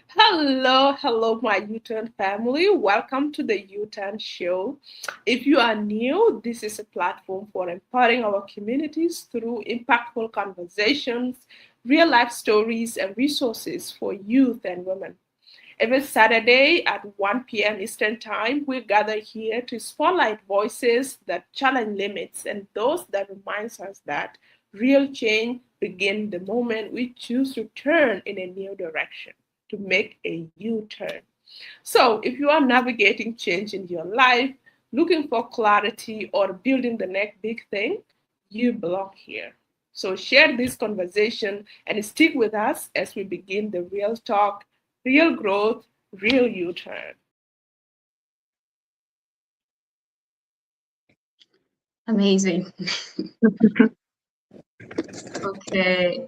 Hello, my U-Turn family. Welcome to the U-Turn Show. If you are new, this is a platform for empowering our communities through impactful conversations, real life stories, and resources for youth and women. Every Saturday at 1 p.m. Eastern Time, we gather here to spotlight voices that challenge limits and those that reminds us that real change begins the moment we choose to turn in a new direction, to make a U-turn. So, if you are navigating change in your life, looking for clarity, or building the next big thing, you belong here. So, share this conversation and stick with us as we begin the real talk, real growth, real U turn. Amazing. Okay.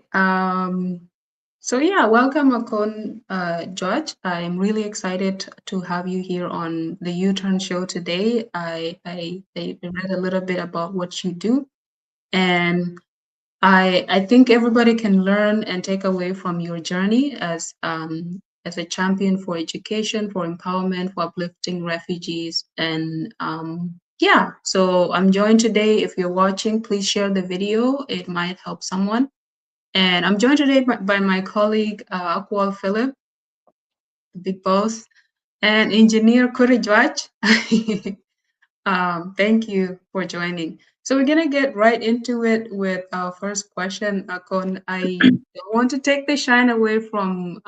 So yeah, welcome, Akon Juach. I'm really excited to have you here on the U-Turn show today. I read a little bit about what you do, and I think everybody can learn and take away from your journey as a champion for education, for empowerment, for uplifting refugees, and yeah. So I'm joined today. If you're watching, please share the video. It might help someone. And I'm joined today by my colleague Akwal Philip, the big boss, and engineer Kuri Juach. Thank you for joining. So we're gonna get right into it with our first question, Akon. I don't want to take the shine away from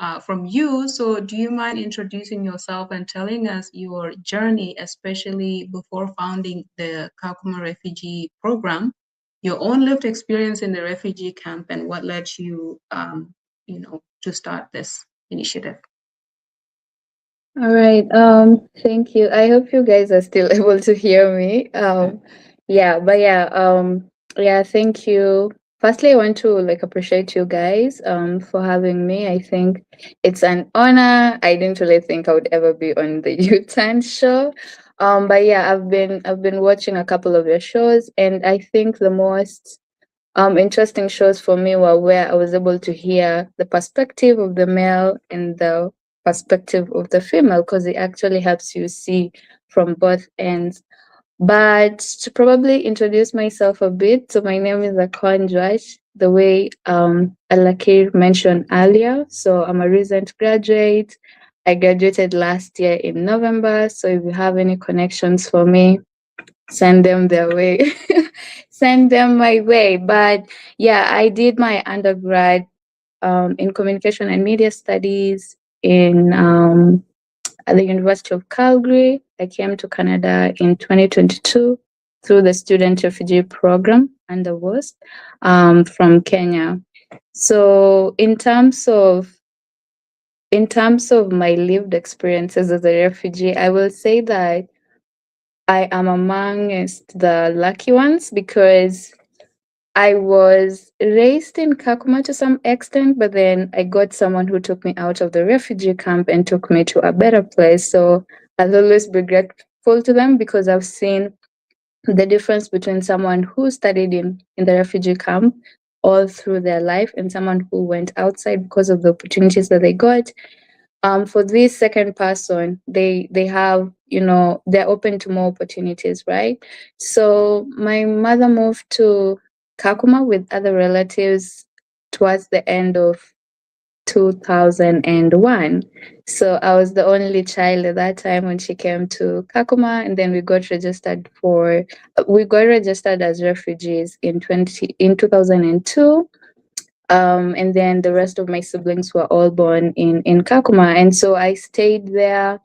you. So do you mind introducing yourself and telling us your journey, especially before founding the Kakuma Refugee Program, your own lived experience in the refugee camp, and what led you, to start this initiative? All right. Thank you. I hope you guys are still able to hear me. Yeah, but yeah, yeah, thank you. Firstly, I want to appreciate you guys for having me. I think it's an honor. I didn't really think I would ever be on the U-Turn show. But yeah, I've been watching a couple of your shows, and I think the most interesting shows for me were where I was able to hear the perspective of the male and the perspective of the female, because it actually helps you see from both ends. But to probably introduce myself a bit, so my name is Akon Juach, the way Alakir mentioned earlier. So I'm a recent graduate. I graduated last year in November. So if you have any connections for me, send them their way. Send them my way. But yeah, I did my undergrad in communication and media studies in at the University of Calgary. I came to Canada in 2022 through the Student Refugee Program under WOST from Kenya. So in terms of my lived experiences as a refugee, I will say that I am amongst the lucky ones because I was raised in Kakuma to some extent, but then I got someone who took me out of the refugee camp and took me to a better place. So I'll always be grateful to them because I've seen the difference between someone who studied in the refugee camp all through their life and someone who went outside because of the opportunities that they got. For this second person, they have, they're open to more opportunities, right? So my mother moved to Kakuma with other relatives towards the end of 2001. So I was the only child at that time when she came to Kakuma, and then we got registered as refugees in 2002. And then the rest of my siblings were all born in Kakuma. And so I stayed there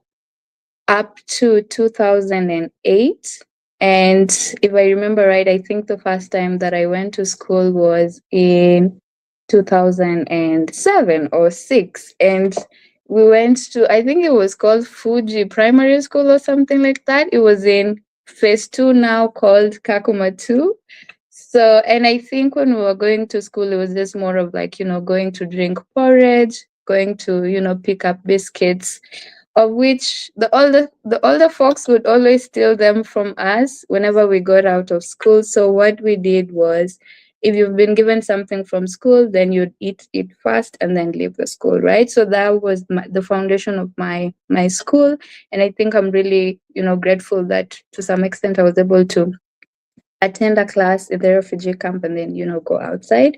up to 2008. And if I remember right, I think the first time that I went to school was in 2007 or 6. And we went to, I think it was called Fuji Primary School or something like that. It was in phase 2 now, called Kakuma 2. So, and I think when we were going to school, it was just more of like, going to drink porridge, going to, pick up biscuits, of which the older folks would always steal them from us whenever we got out of school. So what we did was if you've been given something from school, then you'd eat it first and then leave the school, right? So that was the foundation of my school. And I think I'm really, grateful that to some extent I was able to attend a class in the refugee camp and then, go outside.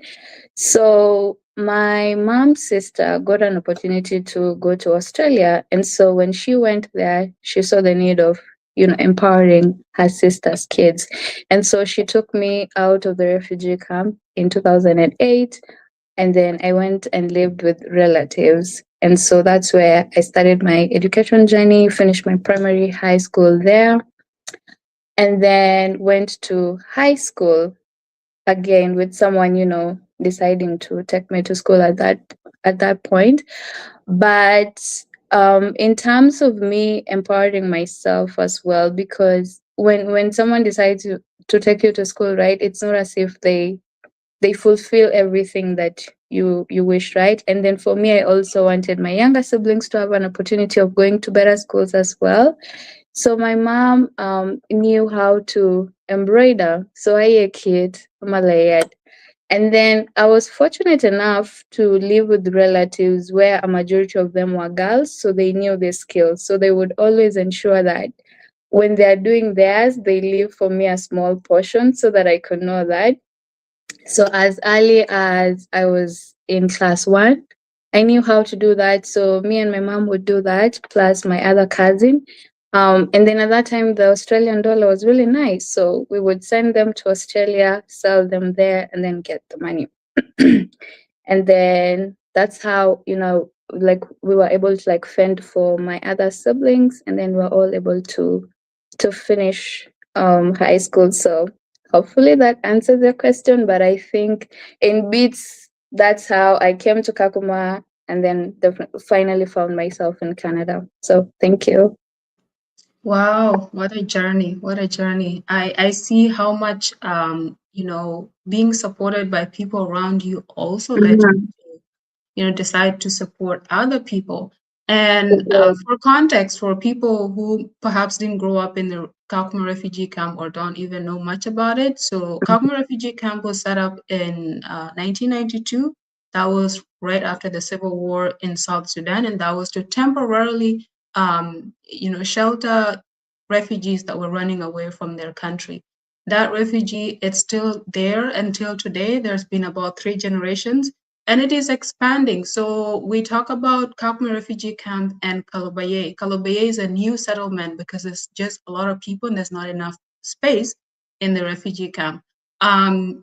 So my mom's sister got an opportunity to go to Australia. And so when she went there, she saw the need of, empowering her sister's kids. And so she took me out of the refugee camp in 2008. And then I went and lived with relatives. And so that's where I started my education journey, finished my primary, high school there, and then went to high school again with someone, deciding to take me to school at that point. But in terms of me empowering myself as well, because when someone decides to take you to school, right, it's not as if they fulfill everything that you wish, right? And then for me, I also wanted my younger siblings to have an opportunity of going to better schools as well. So my mom knew how to embroider. So I a kid, Malayad. And then I was fortunate enough to live with relatives where a majority of them were girls, so they knew their skills. So they would always ensure that when they're doing theirs, they leave for me a small portion so that I could know that. So as early as I was in class one, I knew how to do that. So me and my mom would do that, plus my other cousin. And then at that time, the Australian dollar was really nice. So we would send them to Australia, sell them there, and then get the money. And then that's how, like we were able to like fend for my other siblings, and then we were all able to finish high school. So hopefully that answers your question. But I think in bits, that's how I came to Kakuma and then finally found myself in Canada. So thank you. Wow, what a journey. What a journey. I see how much being supported by people around you also led you Mhm. to, decide to support other people. And Yeah. for context, for people who perhaps didn't grow up in the Kakuma refugee camp or don't even know much about it, so Kakuma refugee camp was set up in 1992. That was right after the civil war in South Sudan, and that was to temporarily, shelter refugees that were running away from their country. That refugee, it's still there until today. There's been about 3 generations and it is expanding. So we talk about Kakuma refugee camp and Kalobeyei. Kalobeyei is a new settlement because it's just a lot of people and there's not enough space in the refugee camp.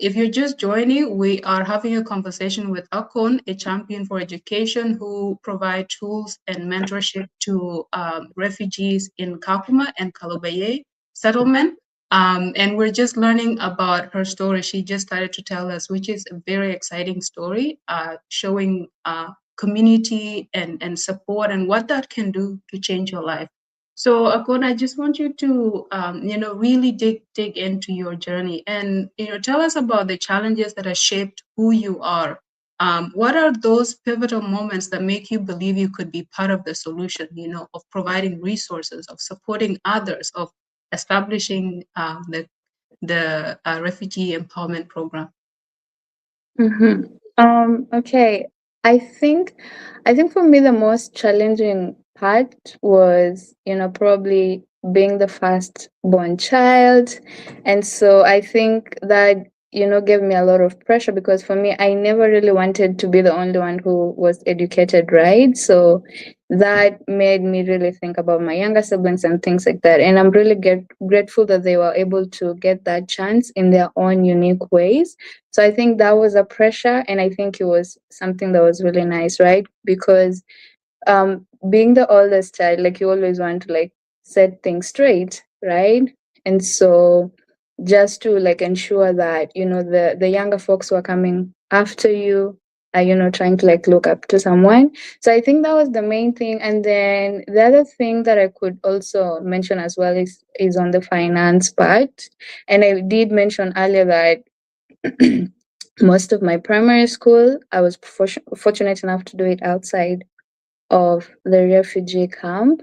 If you're just joining, we are having a conversation with Akon, a champion for education who provide tools and mentorship to refugees in Kakuma and Kalobeyei settlement. And we're just learning about her story. She just started to tell us, which is a very exciting story, showing community and support and what that can do to change your life. So, Akon, I just want you to, really dig into your journey and, tell us about the challenges that have shaped who you are. What are those pivotal moments that make you believe you could be part of the solution, of providing resources, of supporting others, of establishing the refugee empowerment program? Mm-hmm. Okay. I think I think for me the most challenging part was, probably being the first born child. And so I think that, gave me a lot of pressure because for me I never really wanted to be the only one who was educated, right? So that made me really think about my younger siblings and things like that. And I'm really grateful that they were able to get that chance in their own unique ways. So I think that was a pressure, and I think it was something that was really nice, right? Because being the oldest child, like you always want to like set things straight, right? And so just to like ensure that the younger folks who are coming after you are trying to like look up to someone. So I think that was the main thing. And then the other thing that I could also mention as well is on the finance part. And I did mention earlier that most of my primary school, I was fortunate enough to do it outside of the refugee camp.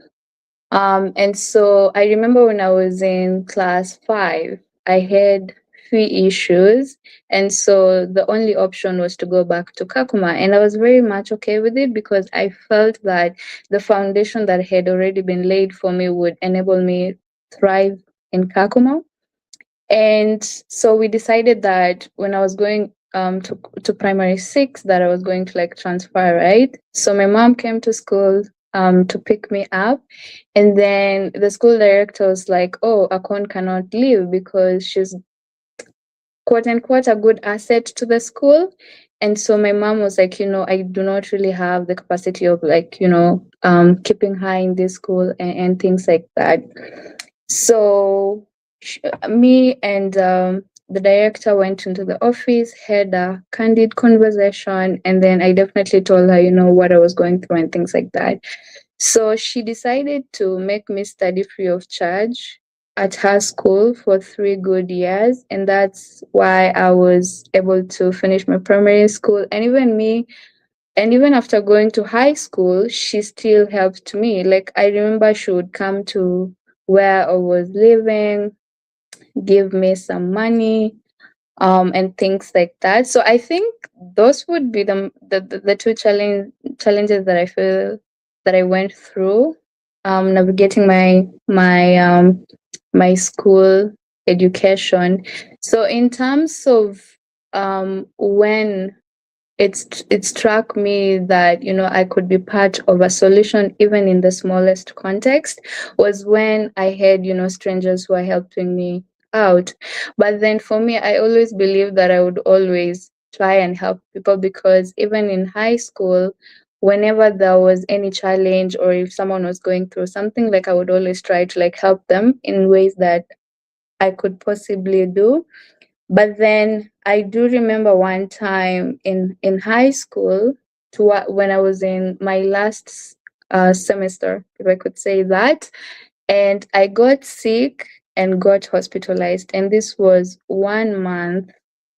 And so I remember when I was in class 5, I had fee issues. And so the only option was to go back to Kakuma. And I was very much okay with it because I felt that the foundation that had already been laid for me would enable me thrive in Kakuma. And so we decided that when I was going to primary six, that I was going to like transfer, right? So my mom came to school to pick me up. And then the school director was like, oh, Akon cannot leave because she's quote unquote a good asset to the school. And so my mom was like, I do not really have the capacity of like, keeping her in this school and things like that. So me and the director went into the office, had a candid conversation, and then I definitely told her, what I was going through and things like that. So she decided to make me study free of charge at her school for 3 good years. And that's why I was able to finish my primary school. And even after going to high school, she still helped me. Like, I remember she would come to where I was living, give me some money, and things like that. So I think those would be the two challenges that I feel that I went through, navigating my school education. So in terms of when it struck me that I could be part of a solution even in the smallest context was when I had strangers who are helping me out. But then for me, I always believed that I would always try and help people, because even in high school, whenever there was any challenge or if someone was going through something, like I would always try to like help them in ways that I could possibly do. But then I do remember one time in high school, when I was in my last semester, if I could say that, and I got sick and got hospitalized. And this was 1 month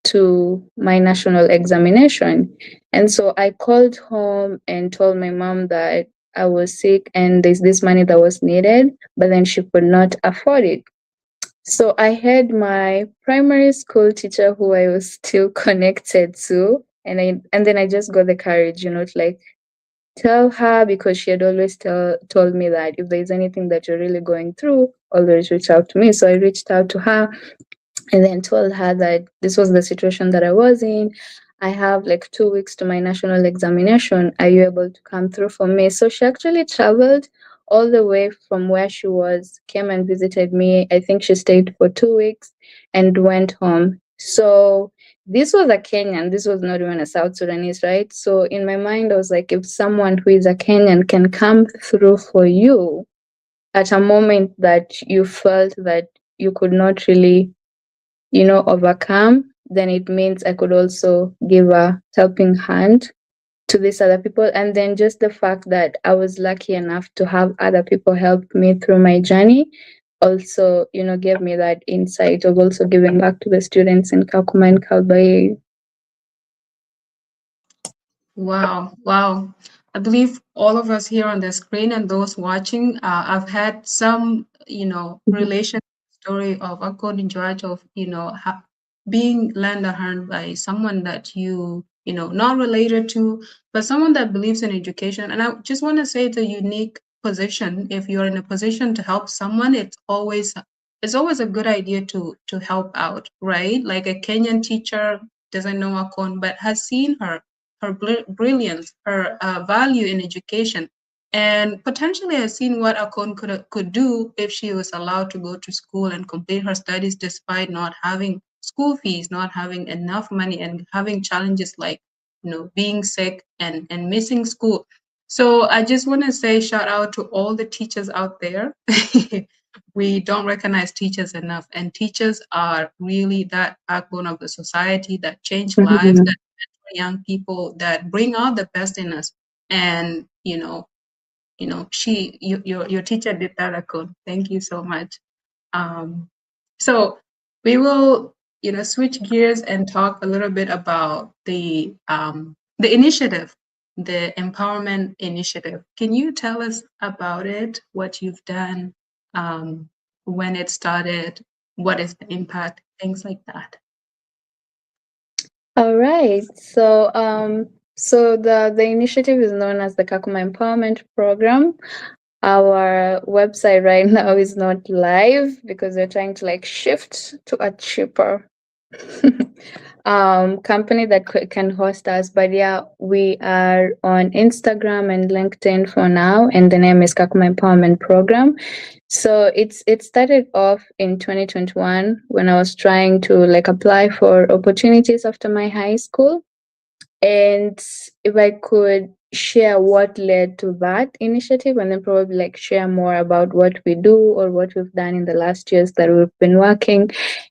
to my national examination. And so I called home and told my mom that I was sick and there's this money that was needed, but then she could not afford it. So I had my primary school teacher who I was still connected to, and then I just got the courage, to like tell her, because she had always told me that if there's anything that you're really going through, always reach out to me. So I reached out to her and then told her that this was the situation that I was in. I have like 2 weeks to my national examination. Are you able to come through for me? So she actually traveled all the way from where she was, came and visited me. I think she stayed for 2 weeks and went home. So this was a Kenyan, this was not even a South Sudanese, right? So in my mind, I was like, if someone who is a Kenyan can come through for you at a moment that you felt that you could not really overcome, then it means I could also give a helping hand to these other people. And then just the fact that I was lucky enough to have other people help me through my journey also, gave me that insight of also giving back to the students in Kakuma and Kalobeyei. Wow, wow. I believe all of us here on the screen and those watching, I've had some, relation story of Akon Juach of, being lent a hand by someone that not related to, but someone that believes in education. And I just want to say it's a unique position. If you're in a position to help someone, it's always a good idea to help out, right? Like a Kenyan teacher doesn't know Akon, but has seen her brilliance, her value in education, and potentially has seen what Akon could do if she was allowed to go to school and complete her studies despite not having school fees, not having enough money, and having challenges like being sick and missing school. So I just want to say shout out to all the teachers out there. We don't recognize teachers enough, and teachers are really that backbone of the society that change lives, that young people, that bring out the best in us. And your teacher did that, Akon. Thank you so much. So we will switch gears and talk a little bit about the initiative, the empowerment initiative. Can you tell us about it, what you've done, when it started, what is the impact? things like that. All right. So the initiative is known as the Kakuma Empowerment Program. Our website right now is not live because we're trying to like shift to a cheaper company that can host us. But yeah, we are on Instagram and LinkedIn for now, and the name is Kakuma Empowerment Program. So it started off in 2021 when I was trying to like apply for opportunities after my high school. And if I could share what led to that initiative, and then probably like share more about what we do or what we've done in the last years that we've been working,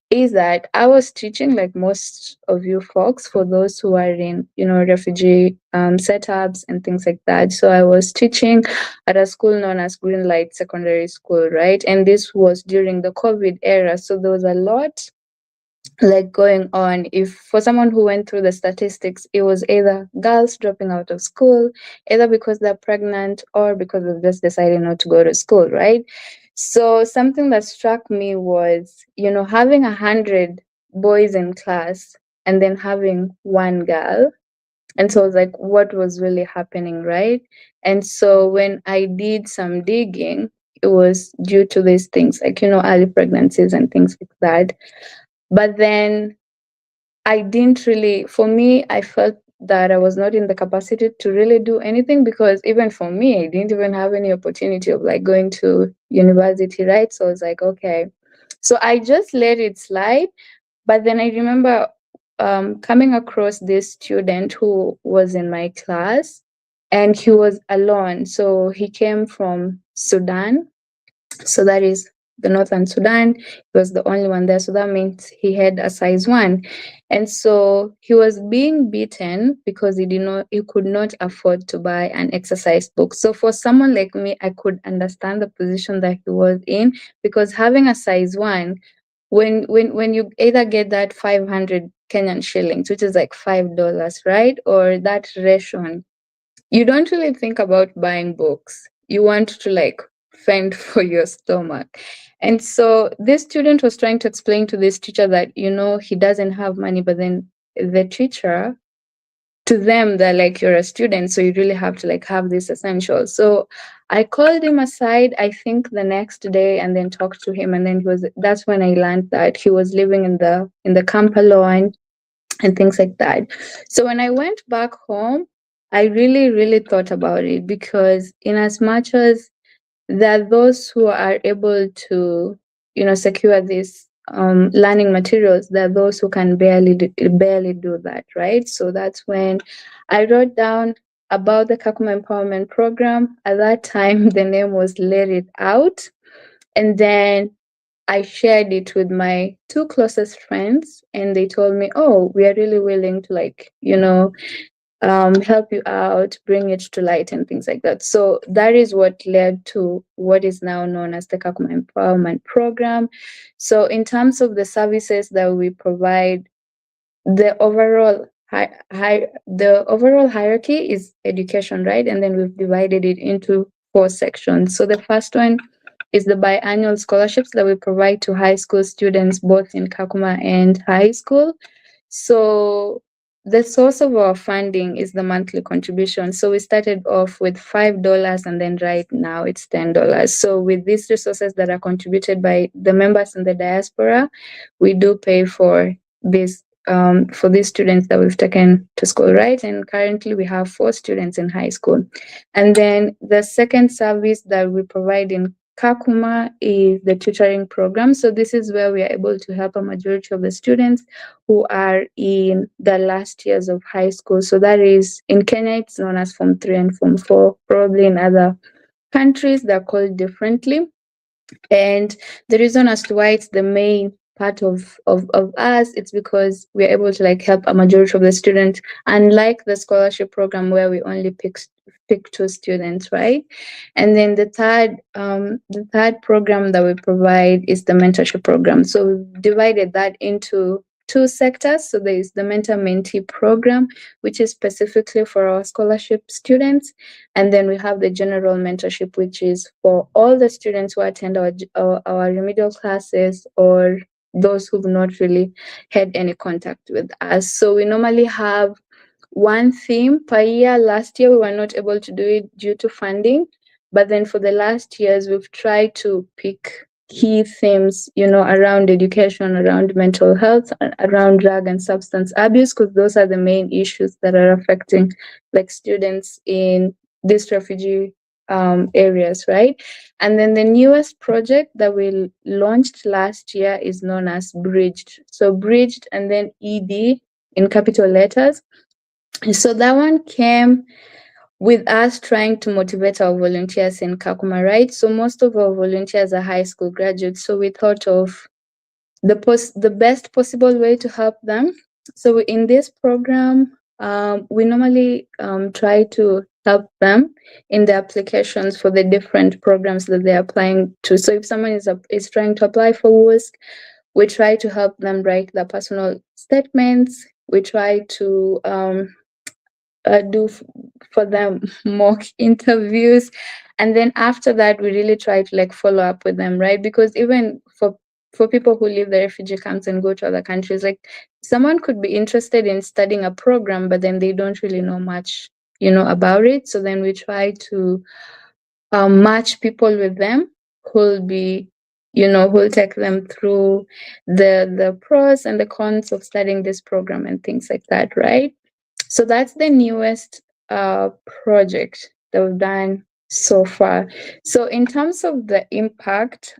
is that I was teaching like most of you folks, for those who are in, you know, refugee setups and things like that. So I was teaching at a school known as Greenlight Secondary School, right? And this was during the COVID era. So there was a lot like going on. If for someone who went through the statistics, it was either girls dropping out of school, either because they're pregnant or because of just deciding not to go to school, right? So something that struck me was, you know, having 100 boys in class and then having one girl. And so I was like, what was really happening, right? And so when I did some digging, it was due to these things like, you know, early pregnancies and things like that. But then I didn't really, for me, I felt that I was not in the capacity to really do anything, because even for me, I didn't even have any opportunity of like going to university, right? So I was like, okay. So I just let it slide. But then I remember coming across this student who was in my class, and he was alone. So he came from Sudan, so that is the northern Sudan. He was the only one there, so that means he had a size 1. And so he was being beaten because he could not afford to buy an exercise book. So for someone like me, I could understand the position that he was in, because having a size 1, when you either get that 500 Kenyan shillings, which is like $5, right, or that ration, you don't really think about buying books. You want to like fend for your stomach. And so this student was trying to explain to this teacher that, you know, he doesn't have money, but then the teacher, to them, they're like, you're a student, so you really have to like have this essential. So I called him aside, I think the next day, and then talked to him. And then that's when I learned that he was living in the camp alone and things like that. So when I went back home, I really, really thought about it, because in as much as there are those who are able to, you know, secure these learning materials, there are those who can barely do that, right? So that's when I wrote down about the Kakuma Empowerment Program. At that time, the name was Let It Out. And then I shared it with my 2 closest friends, and they told me, "Oh, we are really willing to like, you know, help you out, bring it to light, and things like that." So that is what led to what is now known as the Kakuma Empowerment Program. So in terms of the services that we provide, the overall hierarchy is education, right? And then we've divided it into 4 sections. So the first one is the biannual scholarships that we provide to high school students, both in Kakuma and high school. So the source of our funding is the monthly contribution. So we started off with $5, and then right now it's $10. So with these resources that are contributed by the members in the diaspora, we do pay for this for these students that we've taken to school, right? And currently we have 4 students in high school. And then the second service that we provide in Kakuma is the tutoring program. So this is where we are able to help a majority of the students who are in the last years of high school. So that is, in Kenya, it's known as Form 3 and Form 4. Probably in other countries, they're called differently. And the reason as to why it's the main part of us, it's because we're able to like help a majority of the students, unlike the scholarship program where we only pick 2 students, right? And then the third program that we provide is the mentorship program. So we've divided that into 2 sectors. So there is the mentor-mentee program, which is specifically for our scholarship students. And then we have the general mentorship, which is for all the students who attend our remedial classes or those who've not really had any contact with us. So we normally have one theme per year. Last year we were not able to do it due to funding, but then for the last years we've tried to pick key themes, around education, around mental health, around drug and substance abuse, because those are the main issues that are affecting like students in these refugee areas, right? And then the newest project that we launched last year is known as Bridged. So Bridged and then ED in capital letters. So that one came with us trying to motivate our volunteers in Kakuma, right? So most of our volunteers are high school graduates. So we thought of the best possible way to help them. So in this program, we normally try to help them in the applications for the different programs that they're applying to. So if someone is trying to apply for WUSC, we try to help them write their personal statements. We try to do for them mock interviews, and then after that we really try to like follow up with them, right? Because even for people who leave the refugee camps and go to other countries, like someone could be interested in studying a program but then they don't really know much about it. So then we try to match people with them who'll be who'll take them through the pros and the cons of studying this program and things like that, right? So that's the newest project that we've done so far. So in terms of the impact,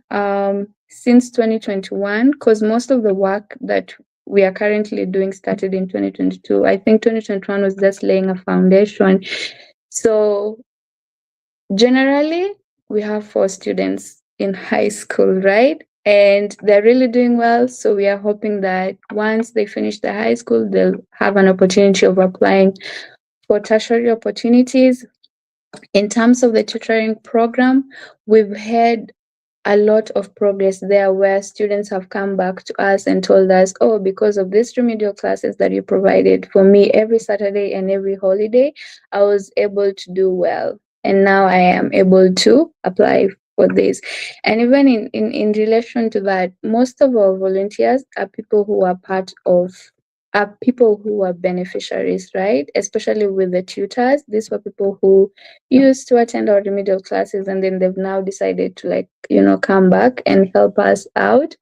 since 2021, because most of the work that we are currently doing started in 2022. I think 2021 was just laying a foundation. So generally, we have 4 students in high school, right? And they're really doing well. So we are hoping that once they finish the high school, they'll have an opportunity of applying for tertiary opportunities. In terms of the tutoring program, we've had a lot of progress there where students have come back to us and told us, oh, because of these remedial classes that you provided for me every Saturday and every holiday, I was able to do well. And now I am able to apply for this. And even in relation to that, most of our volunteers are people who are beneficiaries, right? Especially with the tutors. These were people who used to attend our remedial classes and then they've now decided to come back and help us out.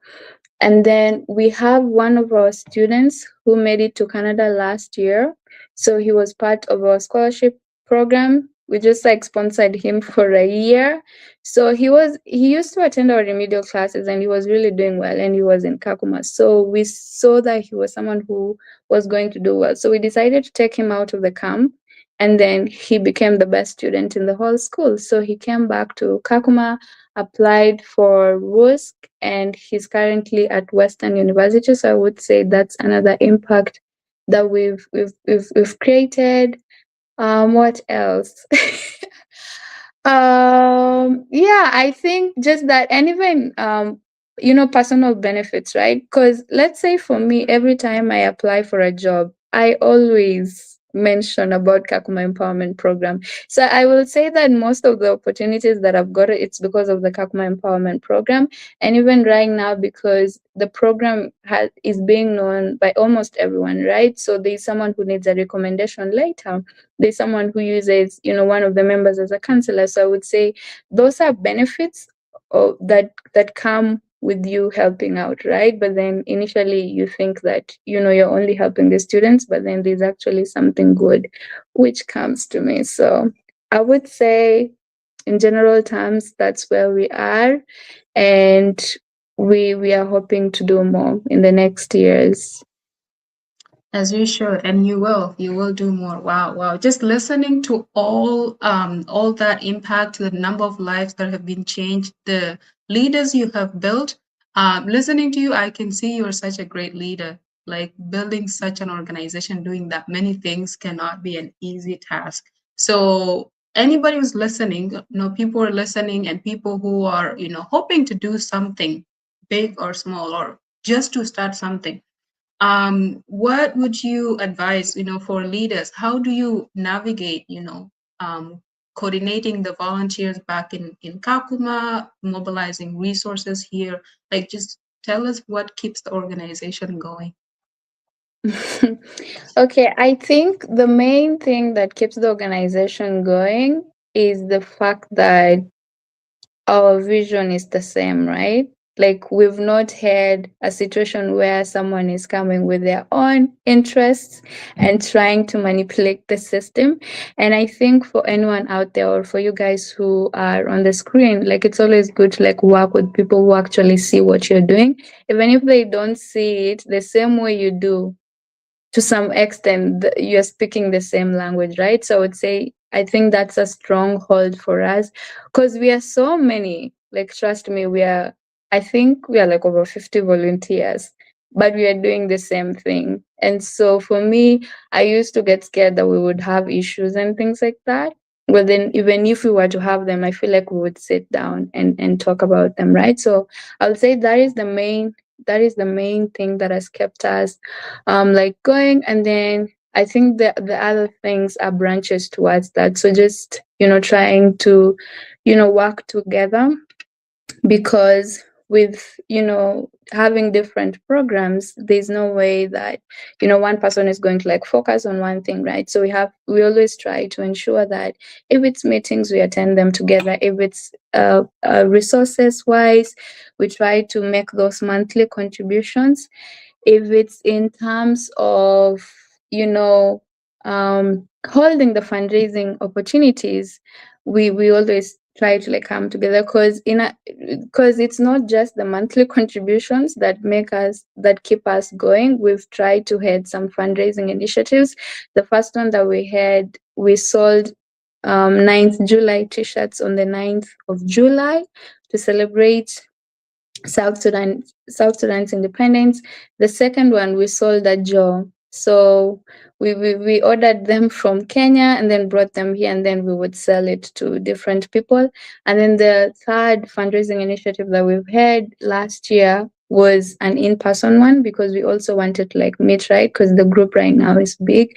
And then we have one of our students who made it to Canada last year. So he was part of our scholarship program. We just sponsored him for a year. So he used to attend our remedial classes and he was really doing well and he was in Kakuma. So we saw that he was someone who was going to do well. So we decided to take him out of the camp and then he became the best student in the whole school. So he came back to Kakuma, applied for WUSC, and he's currently at Western University. So I would say that's another impact that we've created. What else? Yeah, I think just that, and even personal benefits, right? Because let's say for me, every time I apply for a job, I always mention about Kakuma Empowerment Program. So I will say that most of the opportunities that I've got, it's because of the Kakuma Empowerment Program. And even right now, because the program is being known by almost everyone, right? So there's someone who needs a recommendation later. There's someone who uses, one of the members as a counselor. So I would say those are benefits that come with you helping out, right? But then initially you think that you're only helping the students, but then there's actually something good which comes to me. So I would say in general terms that's where we are, and we are hoping to do more in the next years. As you should, and you will do more. Wow. Just listening to all that impact, the number of lives that have been changed, the leaders you have built. Listening to you, I can see you're such a great leader. Like building such an organization, doing that many things cannot be an easy task. So anybody who's listening, people are listening, and people who are, hoping to do something big or small, or just to start something. What would you advise, for leaders? How do you navigate, coordinating the volunteers back in Kakuma, mobilizing resources here? Like, just tell us what keeps the organization going. Okay, I think the main thing that keeps the organization going is the fact that our vision is the same, right? Like we've not had a situation where someone is coming with their own interests and trying to manipulate the system. And I think for anyone out there or for you guys who are on the screen, like it's always good to like work with people who actually see what you're doing. Even if they don't see it the same way you do, to some extent you're speaking the same language, right? So I would say I think that's a stronghold for us because we are so many, like trust me, I think we are like over 50 volunteers, but we are doing the same thing. And so for me, I used to get scared that we would have issues and things like that. But then even if we were to have them, I feel like we would sit down and talk about them, right? So I'll say that is the main thing that has kept us like going. And then I think the other things are branches towards that. So just trying to work together, because with having different programs, there's no way that one person is going to like focus on one thing, right? So we always try to ensure that if it's meetings, we attend them together. If it's resources wise, we try to make those monthly contributions. If it's in terms of holding the fundraising opportunities, we always try to like come together, because it's not just the monthly contributions that keep us going. We've tried to head some fundraising initiatives. The first one that we had, we sold 9th July t-shirts on the 9th of July to celebrate South Sudan's independence. The second one, we sold a jaw. So we ordered them from Kenya and then brought them here, and then we would sell it to different people. And then the third fundraising initiative that we've had last year was an in-person one, because we also wanted to like meet, right? Because the group right now is big.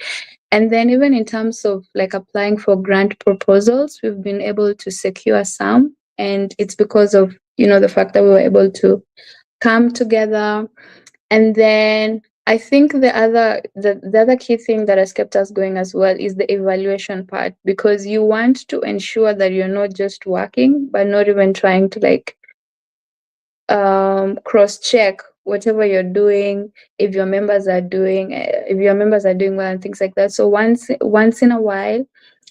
And then even in terms of like applying for grant proposals, we've been able to secure some. And it's because of the fact that we were able to come together. And then I think the other key thing that has kept us going as well is the evaluation part, because you want to ensure that you're not just working but not even trying to like cross check whatever you're doing, if your members are doing well and things like that. So once in a while,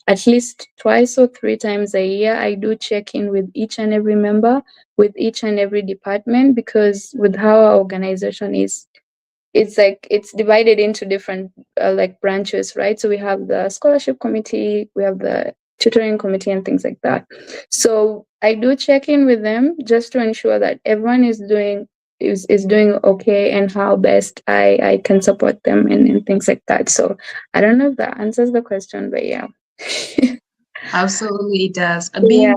at least twice or three times a year, I do check in with each and every member, with each and every department, because with how our organization is, it's like it's divided into different like branches, right? So we have the scholarship committee, we have the tutoring committee and things like that. So I do check in with them just to ensure that everyone is doing okay, and how best I can support them, and things like that. So I don't know if that answers the question, but yeah. Absolutely, it does. Yeah.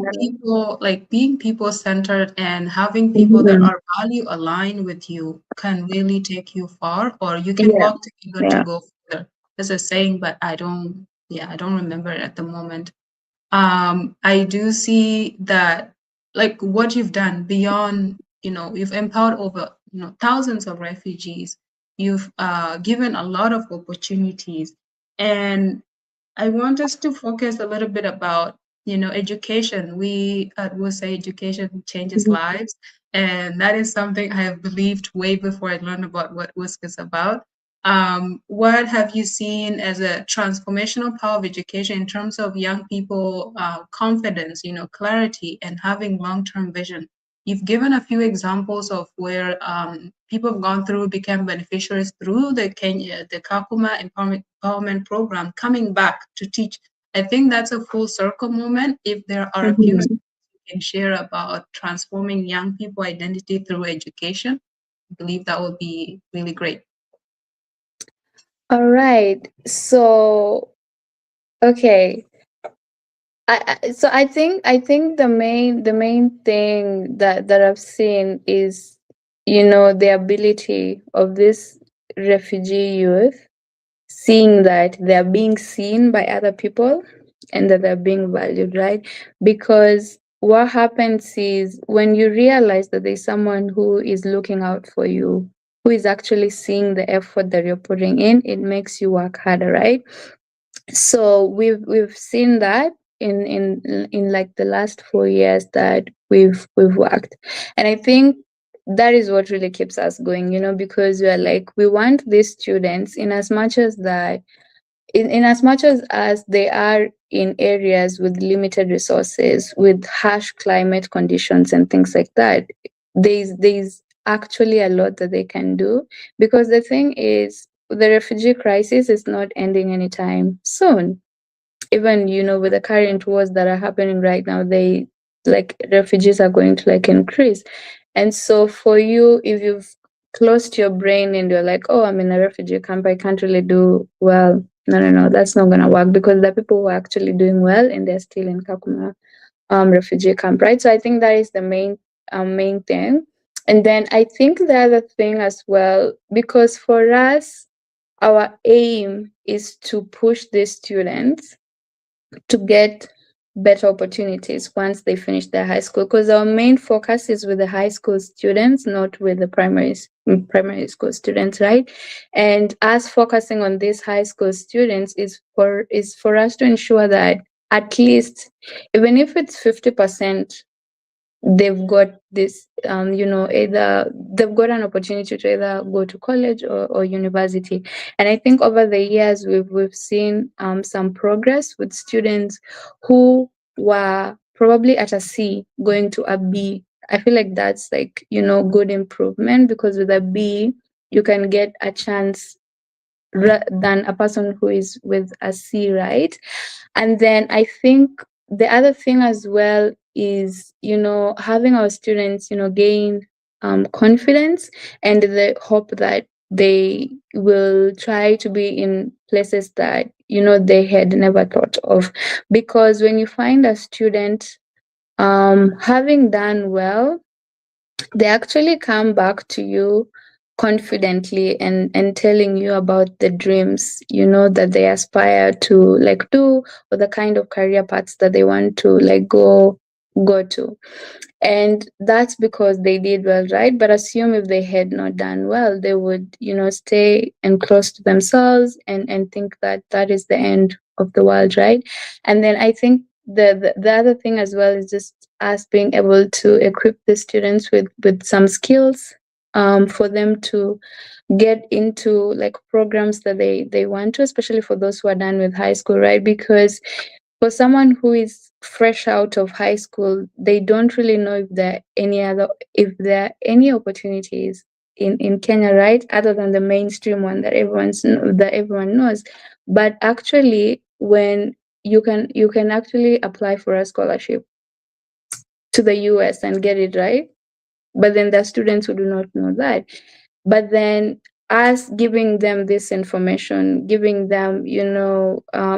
Being people centered and having people that Mhm. are value aligned with you can really take you far, or you can Yeah. walk together to Yeah. go further. There's a saying, but I don't remember it at the moment. I do see that, like what you've done beyond, you've empowered over, thousands of refugees. You've given a lot of opportunities, and I want us to focus a little bit about, education. We will say education changes Mhm. lives, and that is something I have believed way before I learned about what WISC is about. What have you seen as a transformational power of education in terms of young people confidence, clarity, and having long-term vision? You've given a few examples of where people have gone through, became beneficiaries through the Kakuma Empowerment Program, coming back to teach. I think that's a full circle moment. If there are a few Mhm. you can share about transforming young people identity through education, I believe that would be really great. All right. So, okay. So I think the main thing that I've seen is the ability of this refugee youth, seeing that they're being seen by other people and that they're being valued, right? Because what happens is when you realize that there's someone who is looking out for you, who is actually seeing the effort that you're putting in, it makes you work harder, right? So we've seen that in like the last 4 years that we've worked, and I think that is what really keeps us going, because we are like, we want these students, in as much as that, in as much as they are in areas with limited resources, with harsh climate conditions and things like that, there's actually a lot that they can do, because the thing is, the refugee crisis is not ending anytime soon. Even, with the current wars that are happening right now, they, like, refugees are going to like increase. And so for you, if you've closed your brain and you're like, oh, I'm in a refugee camp, I can't really do well, no, no, no, that's not going to work, because the people who are actually doing well and they're still in Kakuma refugee camp, right? So I think that is the main thing. And then I think the other thing as well, because for us, our aim is to push these students to get better opportunities once they finish their high school, because our main focus is with the high school students, not with the primary school students, right? And us focusing on these high school students is for us to ensure that at least, even if it's 50%, they've got this, either they've got an opportunity to either go to college or university. And I think over the years we've seen some progress with students who were probably at a C going to a B. I feel like that's like, good improvement, because with a B you can get a chance than a person who is with a C, right? And then I think the other thing as well is, having our students, gain confidence, and the hope that they will try to be in places that, they had never thought of. Because when you find a student having done well, they actually come back to you confidently and telling you about the dreams, that they aspire to like do, or the kind of career paths that they want to like go to. And that's because they did well, right? But assume if they had not done well, they would, stay and close to themselves and think that that is the end of the world, right? And then I think the other thing as well is just us being able to equip the students with some skills, for them to get into like programs that they want to, especially for those who are done with high school, right? Because for someone who is fresh out of high school, they don't really know if there are any opportunities in Kenya, right? Other than the mainstream one that everyone knows. But actually, when you can actually apply for a scholarship to the US and get it, right? But then there are students who do not know that. But then us giving them this information, giving them,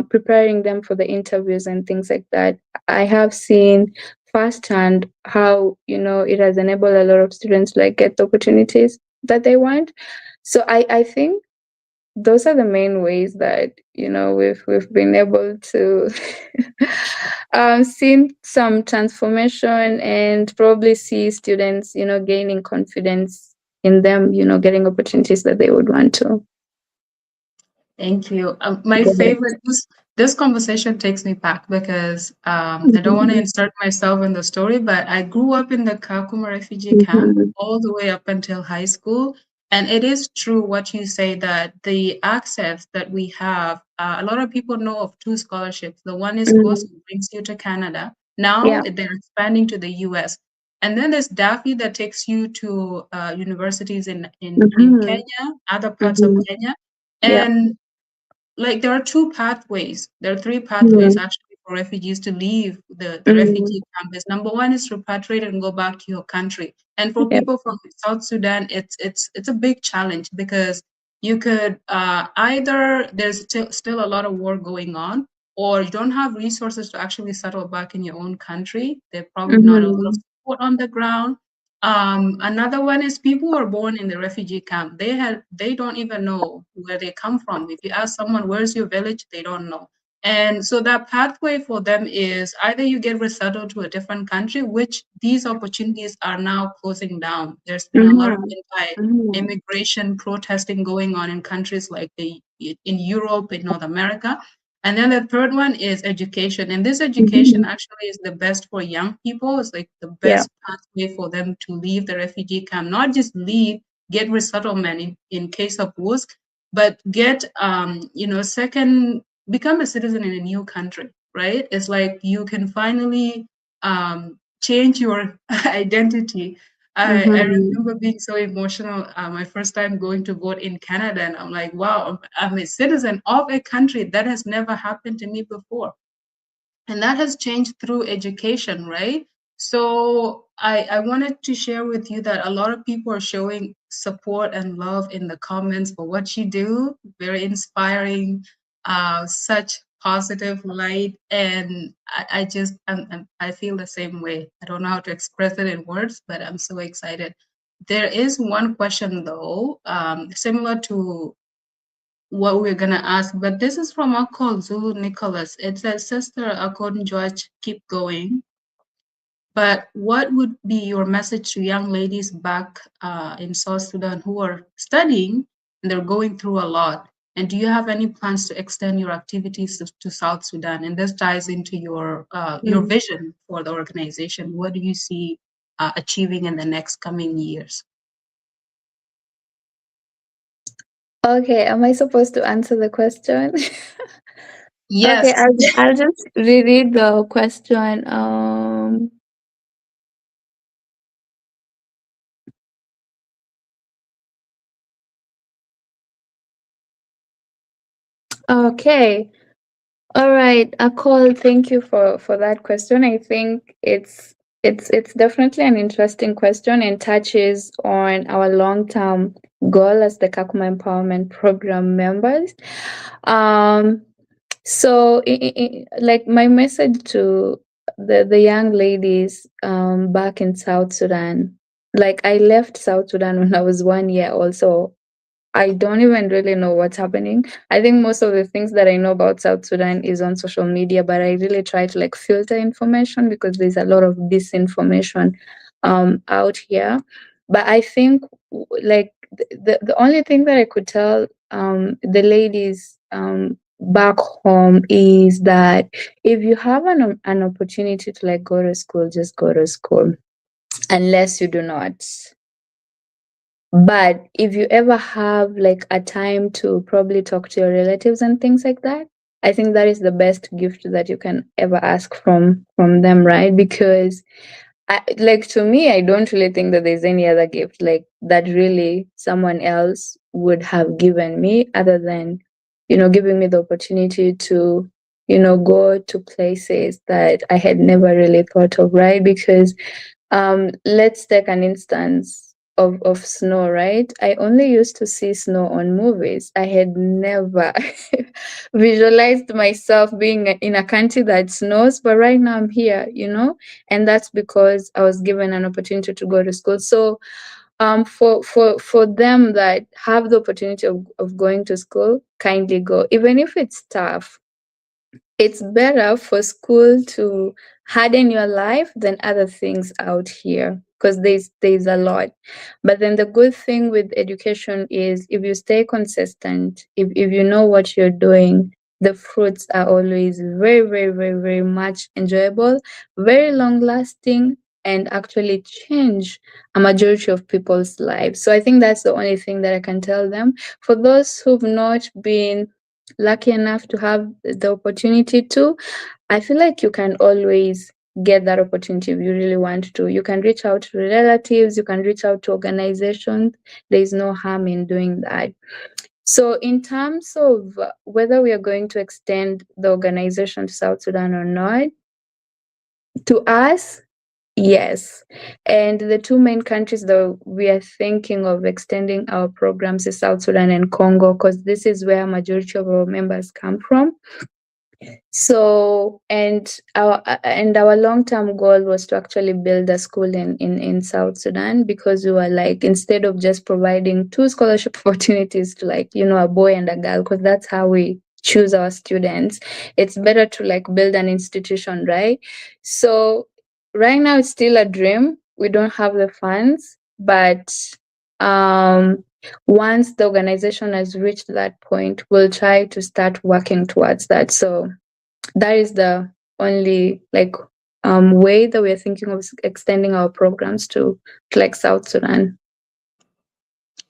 preparing them for the interviews and things like that, I have seen firsthand how, it has enabled a lot of students to like get the opportunities that they want. So I think those are the main ways that, we've been able to see some transformation, and probably see students, gaining confidence in them, getting opportunities that they would want to Thank you. My get. favorite, this conversation takes me back because I don't want to insert myself in the story, but I grew up in the Kakuma refugee camp Mhm. all the way up until high school. And it is true what you say, that the access that we have, a lot of people know of two scholarships. The one is Mhm. COSO, brings you to Canada. Now Yeah. they're expanding to the US. And then there's DAFI that takes you to universities in Mhm. Kenya, other parts of Mhm. Kenya. Yeah. And like there are two pathways, there are three pathways Mhm. actually for refugees to leave the Mhm. refugee campus. Number one is to repatriate and go back to your country. And for Yeah. people from South Sudan, it's a big challenge because you could either there's still a lot of war going on, or you don't have resources to actually settle back in your own country. There's probably not a lot of Mhm. support on the ground. Another one is people who are born in the refugee camp. They don't even know where they come from. If you ask someone, where's your village? They don't know. And so that pathway for them is either you get resettled to a different country, which these opportunities are now closing down. There's been a lot of anti-immigration protesting going on in countries like in Europe, in North America. And then the third one is education. And this education actually is the best for young people. It's like the best pathway for them to leave the refugee camp, not just leave, get resettlement in case of wars, but get, second, become a citizen in a new country, right? It's like you can finally change your identity. I remember being so emotional my first time going to vote in Canada, and I'm like, wow, I'm a citizen of a country that has never happened to me before. And that has changed through education, right? So I wanted to share with you that a lot of people are showing support and love in the comments for what you do. Very inspiring, such positive light. And I feel the same way. I don't know how to express it in words, but I'm so excited. There is one question though, similar to what we're gonna ask, but this is from Akon Zulu Nicholas. It says, Sister Akon Juach, keep going. But what would be your message to young ladies back in South Sudan who are studying and they're going through a lot? And do you have any plans to extend your activities to South Sudan? And this ties into your vision for the organization. What do you see achieving in the next coming years? Okay, am I supposed to answer the question? Yes. Okay, I'll just reread the question. Okay. All right, Akol, thank you for that question. I think it's definitely an interesting question and touches on our long-term goal as the Kakuma Empowerment Program members. So like my message to the young ladies back in South Sudan, like I left South Sudan when I was 1 year old, so I don't even really know what's happening. I think most of the things that I know about South Sudan is on social media, but I really try to like filter information because there's a lot of disinformation out here. But I think like the only thing that I could tell the ladies back home is that if you have an opportunity to like go to school, just go to school, unless you do not. But if you ever have like a time to probably talk to your relatives and things like that, I think that is the best gift that you can ever ask from them, right? Because like to me, I don't really think that there's any other gift like that really someone else would have given me other than, giving me the opportunity to, go to places that I had never really thought of, right? Because let's take an instance of snow, right? I only used to see snow on movies. I had never visualized myself being in a country that snows, but right now I'm here, and that's because I was given an opportunity to go to school. So for them that have the opportunity of going to school, kindly go, even if it's tough. It's better for school to harden your life than other things out here because there's a lot. But then the good thing with education is if you stay consistent, if you know what you're doing, the fruits are always very, very, very, very much enjoyable, very long lasting, and actually change a majority of people's lives. So I think that's the only thing that I can tell them. For those who've not been lucky enough to have the opportunity to, I feel like you can always get that opportunity if you really want to. You can reach out to relatives, you can reach out to organizations. There's no harm in doing that. So in terms of whether we are going to extend the organization to South Sudan or not, to us, yes. And the two main countries that we are thinking of extending our programs is South Sudan and Congo, because this is where majority of our members come from. So our long-term goal was to actually build a school in South Sudan, because we were like, instead of just providing two scholarship opportunities to like, a boy and a girl, because that's how we choose our students. It's better to like build an institution, right? So right now it's still a dream. We don't have the funds, but um once the organization has reached that point, we'll try to start working towards that. So that is the only like way that we're thinking of extending our programs to like South Sudan.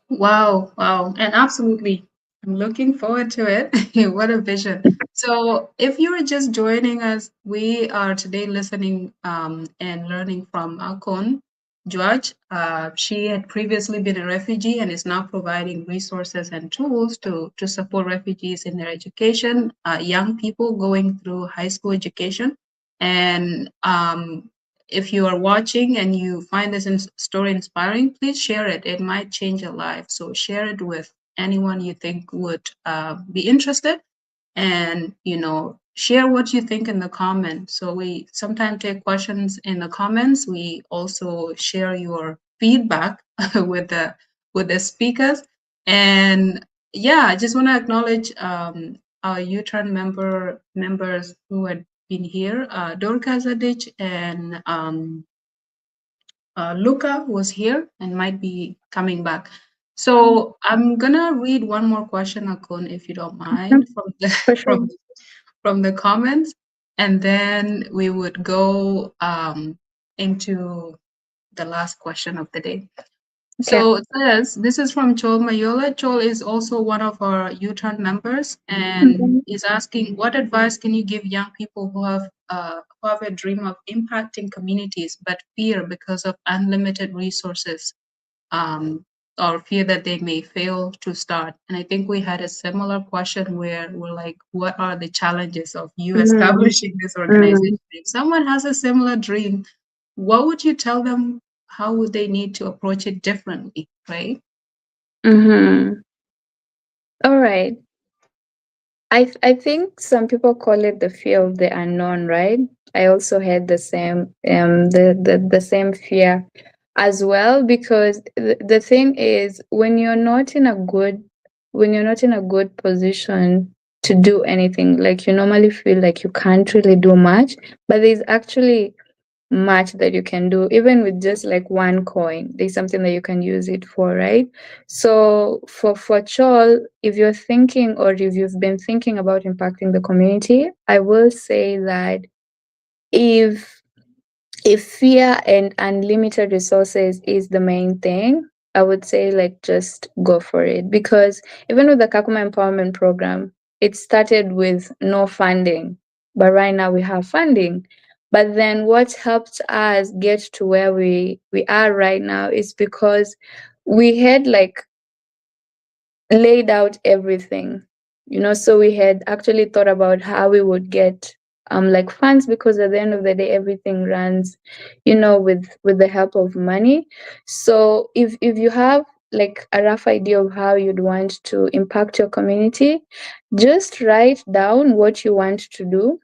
Wow, wow. And absolutely, I'm looking forward to it. What a vision. So, if you're just joining us, we are today listening and learning from Akon Juach. She had previously been a refugee and is now providing resources and tools to support refugees in their education, young people going through high school education. And if you are watching and you find this story inspiring, please share it. It might change your life. So share it with anyone you think would be interested, and share what you think in the comments. So we sometimes take questions in the comments. We also share your feedback with the speakers. And yeah, I just want to acknowledge our U-Turn members who had been here. Dorcas Adich and Luca was here and might be coming back. So I'm gonna read one more question, Akon, if you don't mind, from the For sure. from the comments, and then we would go into the last question of the day. Okay. So it says, this is from Chol Mayola. Chol is also one of our U-Turn members and is asking, what advice can you give young people who have a dream of impacting communities but fear because of unlimited resources, or fear that they may fail to start? And I think we had a similar question where we're like, what are the challenges of you establishing this organization? If someone has a similar dream, what would you tell them? How would they need to approach it differently, right? Mm-hmm. All right. I think some people call it the fear of the unknown, right? I also had the same the same fear as well, because the thing is, when you're not in a good position to do anything, like you normally feel like you can't really do much, but there's actually much that you can do. Even with just like one coin, there's something that you can use it for, right? So for Chol, if you're thinking, or if you've been thinking about impacting the community, I will say that if fear and unlimited resources is the main thing, I would say like just go for it. Because even with the Kakuma Empowerment Program, it started with no funding, but right now we have funding. But then what helped us get to where we are right now is because we had like laid out everything, so we had actually thought about how we would get like funds, because at the end of the day everything runs with the help of money. So if you have like a rough idea of how you'd want to impact your community, just write down what you want to do,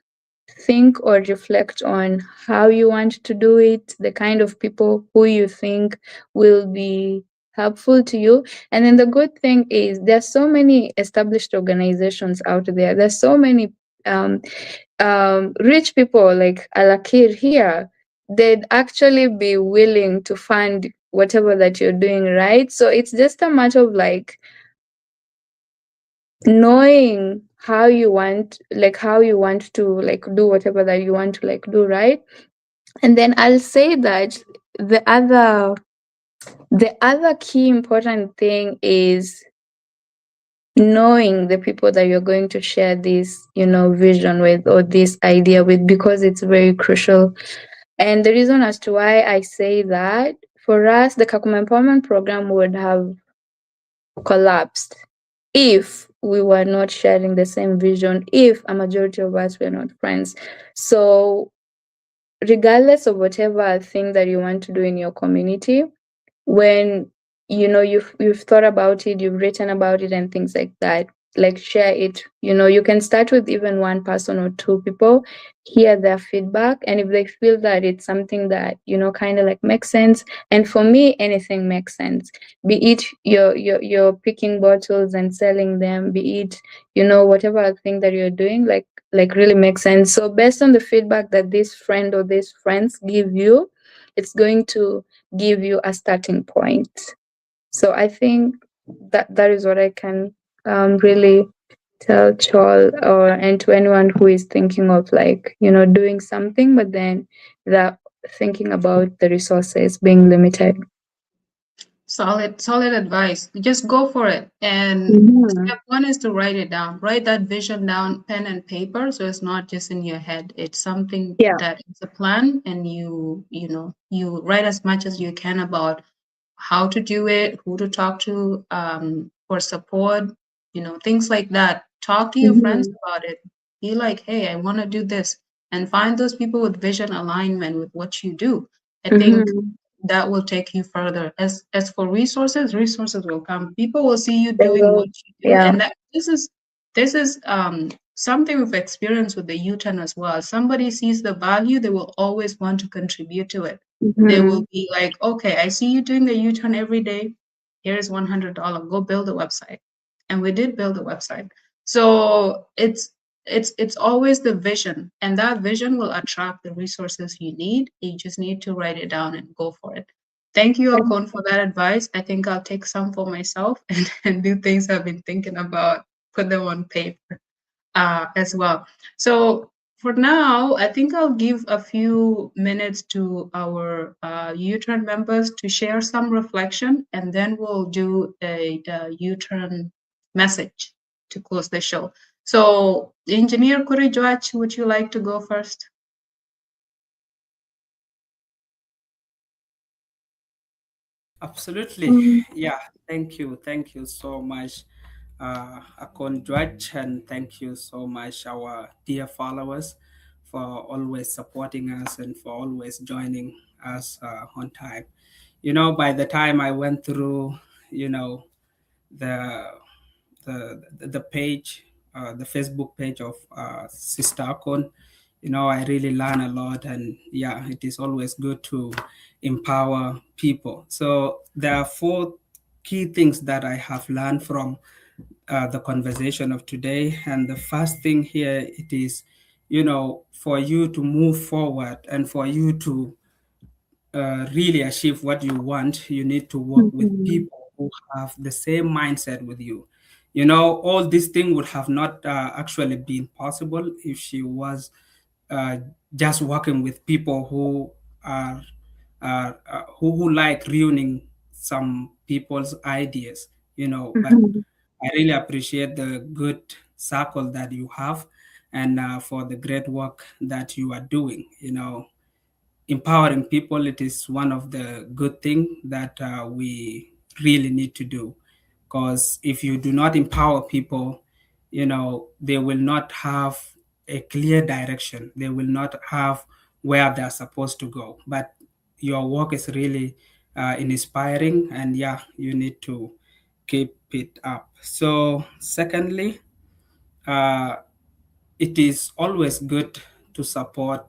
think or reflect on how you want to do it, the kind of people who you think will be helpful to you. And then the good thing is there's so many established organizations out there. There's so many rich people like Alakir here. They'd actually be willing to fund whatever that you're doing, right? So it's just a matter of like knowing how you want to like do whatever that you want to like do, right? And then I'll say that the other key important thing is knowing the people that you're going to share this vision with, or this idea with, because it's very crucial. And the reason as to why I say that, for us, the Kakuma Empowerment Program would have collapsed if we were not sharing the same vision, if a majority of us were not friends. So regardless of whatever thing that you want to do in your community, when you've thought about it, you've written about it and things like that, like share it. You can start with even one person or two people, hear their feedback, and if they feel that it's something that kind of like makes sense. And for me, anything makes sense, be it you're picking bottles and selling them, be it whatever thing that you're doing, like really makes sense. So based on the feedback that this friend or these friends give you, it's going to give you a starting point. So I think that is what I can really tell Chol, or and to anyone who is thinking of like doing something, but then that thinking about the resources being limited. Solid advice. Just go for it. And Mhm. step one is to write it down. Write that vision down, pen and paper, so it's not just in your head. It's something Yeah. that is a plan, and you write as much as you can about how to do it, who to talk to for support, things like that. Talk to your friends Mhm. about it. Be like, hey, I want to do this, and find those people with vision alignment with what you do. I think Mhm. that will take you further. As for resources, resources will come. People will see you They doing will. what you do, Yeah. and that this is something we've experienced with the U-turn as well. Somebody sees the value, they will always want to contribute to it. They will Mhm. be like, okay, I see you doing the U-turn every day. Here's $100. Go build a website. And we did build a website. So it's always the vision, and that vision will attract the resources you need. You just need to write it down and go for it. Thank you, Akon, for that advice. I think I'll take some for myself and do things I've been thinking about, put them on paper as well. So for now, I think I'll give a few minutes to our U-turn members to share some reflection, and then we'll do a U-turn message to close the show. So, Engineer Kuri Joach, would you like to go first? Absolutely. Mhm. Yeah. Thank you. Thank you so much, Akon Juach, and thank you so much, our dear followers, for always supporting us and for always joining us on time. By the time I went through, the the page, the Facebook page of Sister Akon, I really learn a lot, and yeah, it is always good to empower people. So there are four key things that I have learned from the conversation of today, and the first thing here it is, for you to move forward and for you to really achieve what you want, you need to work with Mhm. people who have the same mindset with you. All this thing would have not actually been possible if she was uh, just working with people who are who like ruining some people's ideas. But Mhm. I really appreciate the good circle that you have, and for the great work that you are doing. Empowering people, it is one of the good things that we really need to do, because if you do not empower people, they will not have a clear direction, they will not have where they're supposed to go. But your work is really inspiring, and yeah, you need to keep it up. So secondly, uh, it is always good to support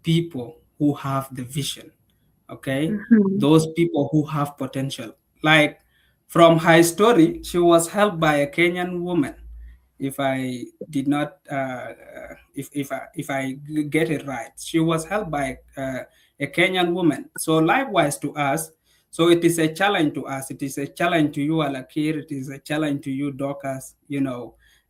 people who have the vision, okay? Mhm. Those people who have potential. Like from her story, she was helped by a Kenyan woman, if I did not, if I get it right. She was helped by a Kenyan woman. So likewise to us, so it is a challenge to us. It is a challenge to you, Alakir. It is a challenge to you, Dorcas.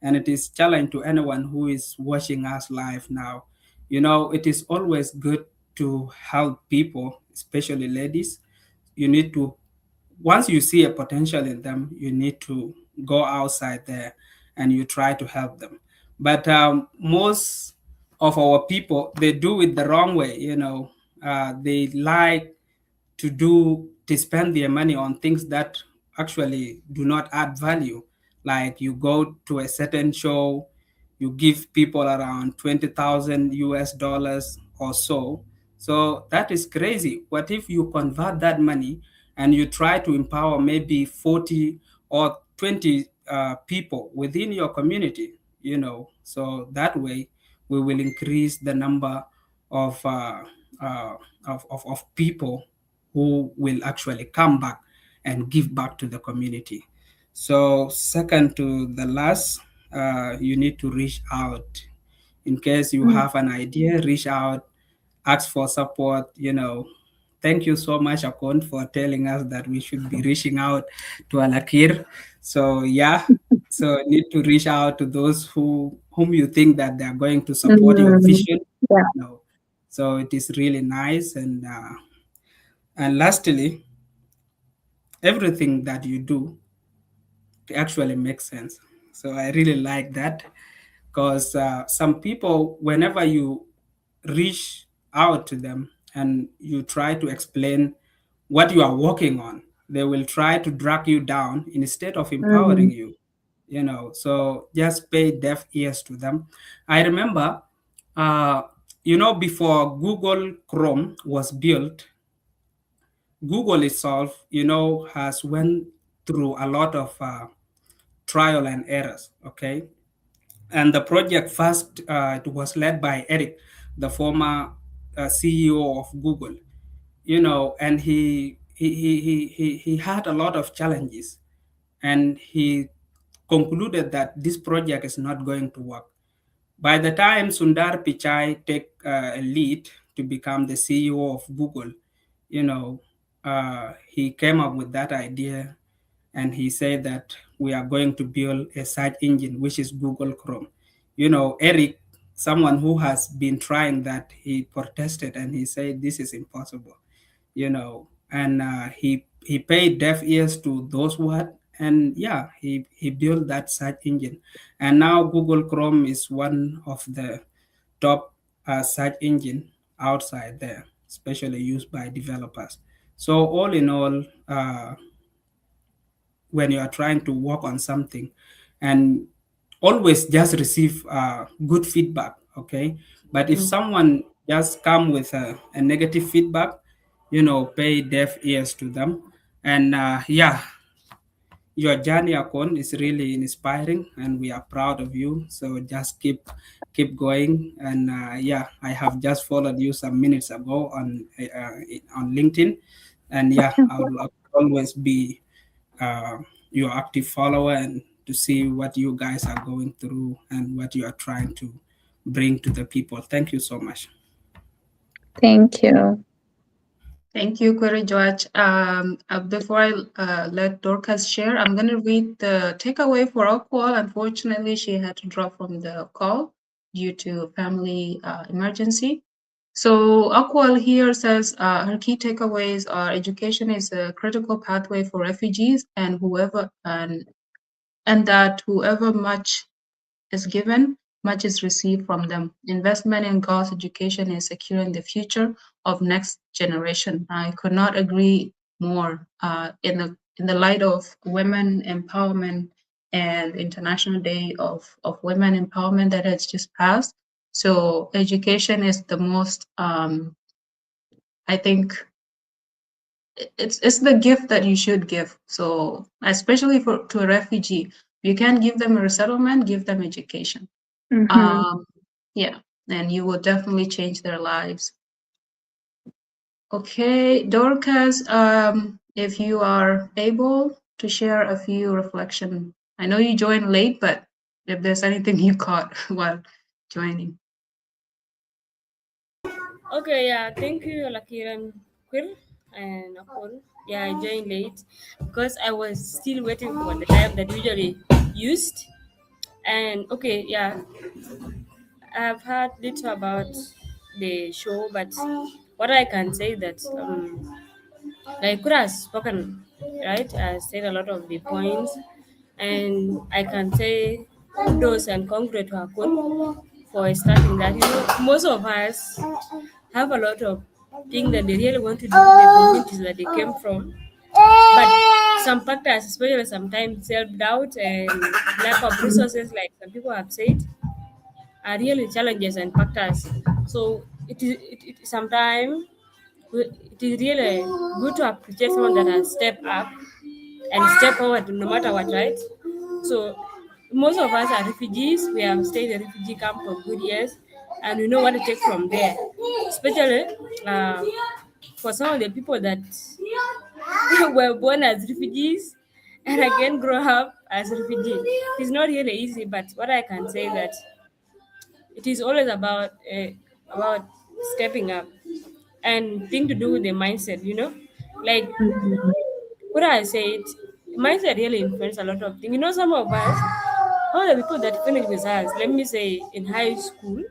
And it is challenge to anyone who is watching us live now. It is always good to help people, especially ladies. You need to, once you see a potential in them, you need to go outside there and you try to help them. But most of our people, they do it the wrong way. They like to spend their money on things that actually do not add value. Like you go to a certain show, you give people around 20,000 US dollars or so. So that is crazy. What if you convert that money and you try to empower maybe 40 or 20 people within your community, so that way we will increase the number of, uh, of people who will actually come back and give back to the community. So second to the last, you need to reach out. In case you Mm. have an idea, reach out, ask for support. Thank you so much, Akon, for telling us that we should be reaching out to Alakir. So yeah, so need to reach out to those whom you think that they are going to support your Mm. vision. Yeah. So it is really nice, and lastly, everything that you do actually makes sense. So I really like that, because some people, whenever you reach out to them and you try to explain what you are working on, they will try to drag you down instead of empowering Mm. you. So just pay deaf ears to them. I remember, uh, before Google Chrome was built, Google itself, has went through a lot of trial and errors. Okay, and the project first, it was led by Eric, the former CEO of Google. And he had a lot of challenges, and he concluded that this project is not going to work. By the time Sundar Pichai take a lead to become the CEO of Google, he came up with that idea, and he said that we are going to build a search engine, which is Google Chrome. Eric, someone who has been trying that, he protested and he said this is impossible. And he paid deaf ears to those words, and yeah, he built that search engine, and now Google Chrome is one of the top search engine outside there, especially used by developers. So all in all, when you are trying to work on something, and always just receive good feedback, okay? But if Mm. someone just come with a negative feedback, pay deaf ears to them. And yeah, your journey, Akon, is really inspiring, and we are proud of you. So just keep going. And yeah, I have just followed you some minutes ago on LinkedIn, and yeah, I'll always be uh, your active follower, and to see what you guys are going through and what you are trying to bring to the people. Thank you so much. Thank you. Thank you, Kwere George. Before I let Dorcas share, I'm going to read the takeaway for Okwal. Unfortunately, she had to drop from the call due to family emergency. So Okwal here says her key takeaways are education is a critical pathway for refugees, and that whoever much is given, much is received from them. Investment in girls' education is securing the future of next generation. I could not agree more. In the light of women empowerment and International Day of Women Empowerment that has just passed, so education is the most. I think it's the gift that you should give. So especially to a refugee, you can't give them a resettlement, give them education. Mm-hmm. Um, yeah, and you will definitely change their lives. Okay, Dorcas, if you are able to share a few reflection. I know you joined late, but if there's anything you caught while joining. Okay, yeah, thank you, Lakiran Quir and Akon. Yeah, I joined late because I was still waiting for the time that usually used. And okay, yeah, I've heard little about the show, but what I can say that like could have spoken, right? I said a lot of the points, and I can say kudos and congratulations to Akon for starting that. Most of us have a lot of things that they really want to do with the communities that they came from. But some factors, especially sometimes self doubt and lack of resources, like some people have said, are really challenges and factors. So it sometimes it is really good to appreciate someone that has stepped up and step forward no matter what, right? So most of us are refugees. We have stayed in refugee camp for good years, and we know what to take from there. Especially uh, for some of the people that were born as refugees and again grow up as refugees. It's not really easy, but what I can say that it is always about stepping up and thing to do with the mindset. Like Mhm. what I said, mindset really influence a lot of things. Some of us, all the people that finish with us, let me say in high school,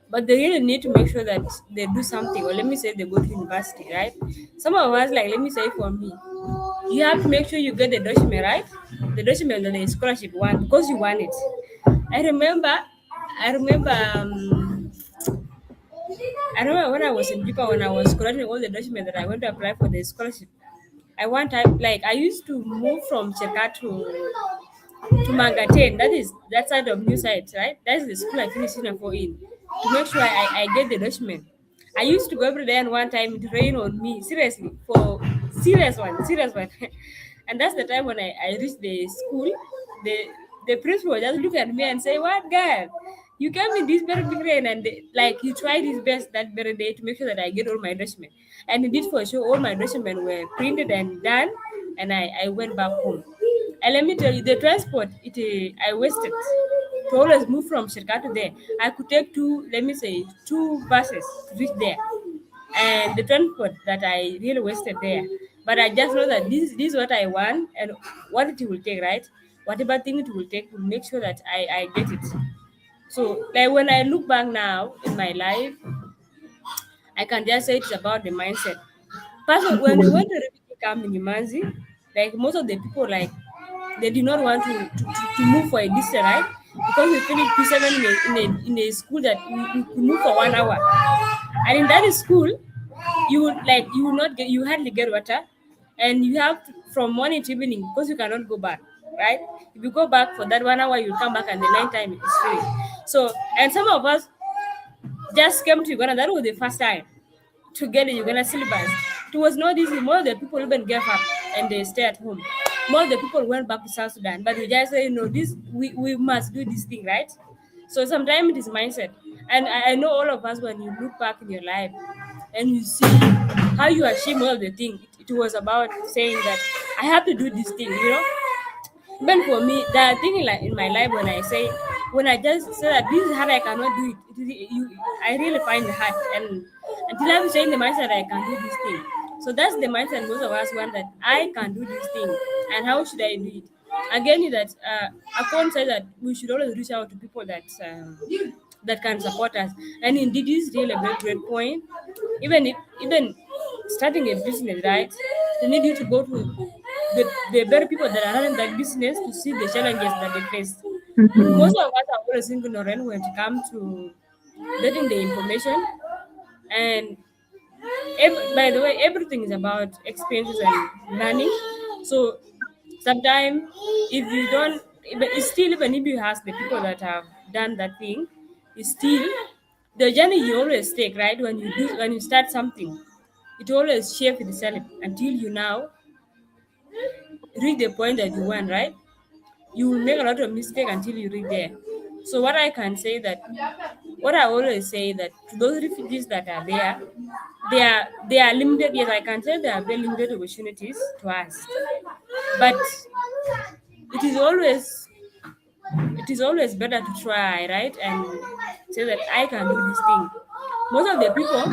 but they really need to make sure that they do something, or let me say they go to university, right? Some of us, like let me say for me, you have to make sure you get the document, right? The document that the scholarship one because you want it. I remember, I remember, um, I remember when I was in Japan, when I was collecting all the documents that I went to apply for the scholarship. I one time, like I used to move from Cheka to Mangatene. That side of New Side, right? That's the school I finished in for in. To make sure I get the document. I used to go every day and one time it rained on me. Seriously. For serious one. And that's the time when I reached the school. The the principal just look at me and say, "What girl? You came in this very big rain and like you tried his best that very day to make sure that I get all my document." And he did for sure all my documents were printed and done and I went back home. And let me tell you, the transport, I wasted to always move from Shirka to there. I could take let me say, two buses to reach there. And the transport that I really wasted there. But I just know that this is what I want and what it will take, right? Whatever thing it will take will make sure that I get it. So, like when I look back now in my life, I can just say it's about the mindset. First, when we went to refugee camp in Umanzi, like most of the people, like they did not want to move for a distance, right? Because we finished P7 in a school that we could move for 1 hour, and in that school, you will not get you hardly get water, and you have to, from morning to evening because you cannot go back, right? If you go back for that 1 hour, you'll come back, and the night time is free. So, and some of us just came to Uganda. That was the first time to get the Uganda syllabus. It was not easy. More of the people even gave up and they stay at home. More of the people went back to South Sudan. But we just say, no, we must do this thing, right? So sometimes it is mindset. And I know all of us, when you look back in your life and you see how you achieve all of the thing, it was about saying that I have to do this thing. Even for me, there are things like in my life when I just say that this is hard, I cannot do it. I really find it hard, and until I'm saying the mindset I can do this thing. So that's the mindset most of us want, that I can do this thing, and how should I do it? Again, is that Akon said that we should always reach out to people that can support us, and indeed, this is really a very great point. Even starting a business, right? They need you to go to the very people that are running that business to see the challenges that they face. Mhm. Most of us are always ignorant when it comes to getting the information. And by the way, everything is about experiences and learning. So sometimes if you don't, but it's still, even if you ask the people that have done that thing, it's still the journey you always take, right? When you start something, it always shapes itself until you now reach the point that you want, right? You will make a lot of mistake until you reach there. So what I can say that, what I always say that to those refugees that are there, they are limited. Yes, I can say they are very limited opportunities to ask, but it is always better to try, right? And say that I can do this thing. Most of the people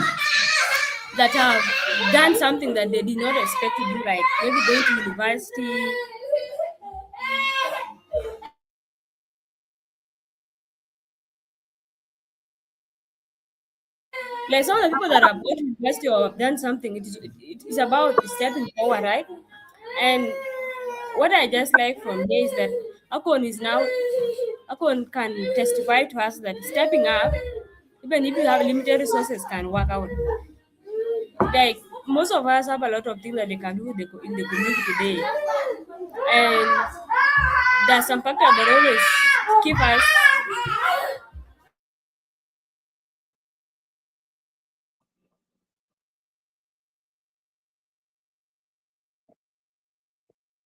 that have done something that they did not expect to do, like maybe going to university. Like some of the people that have gone to university or have done something, it is about stepping forward, right? And what I just like from here is that Akon can testify to us that stepping up, even if you have limited resources, can work out. Like most of us have a lot of things that they can do in the community today, and there's some factors that always keep us.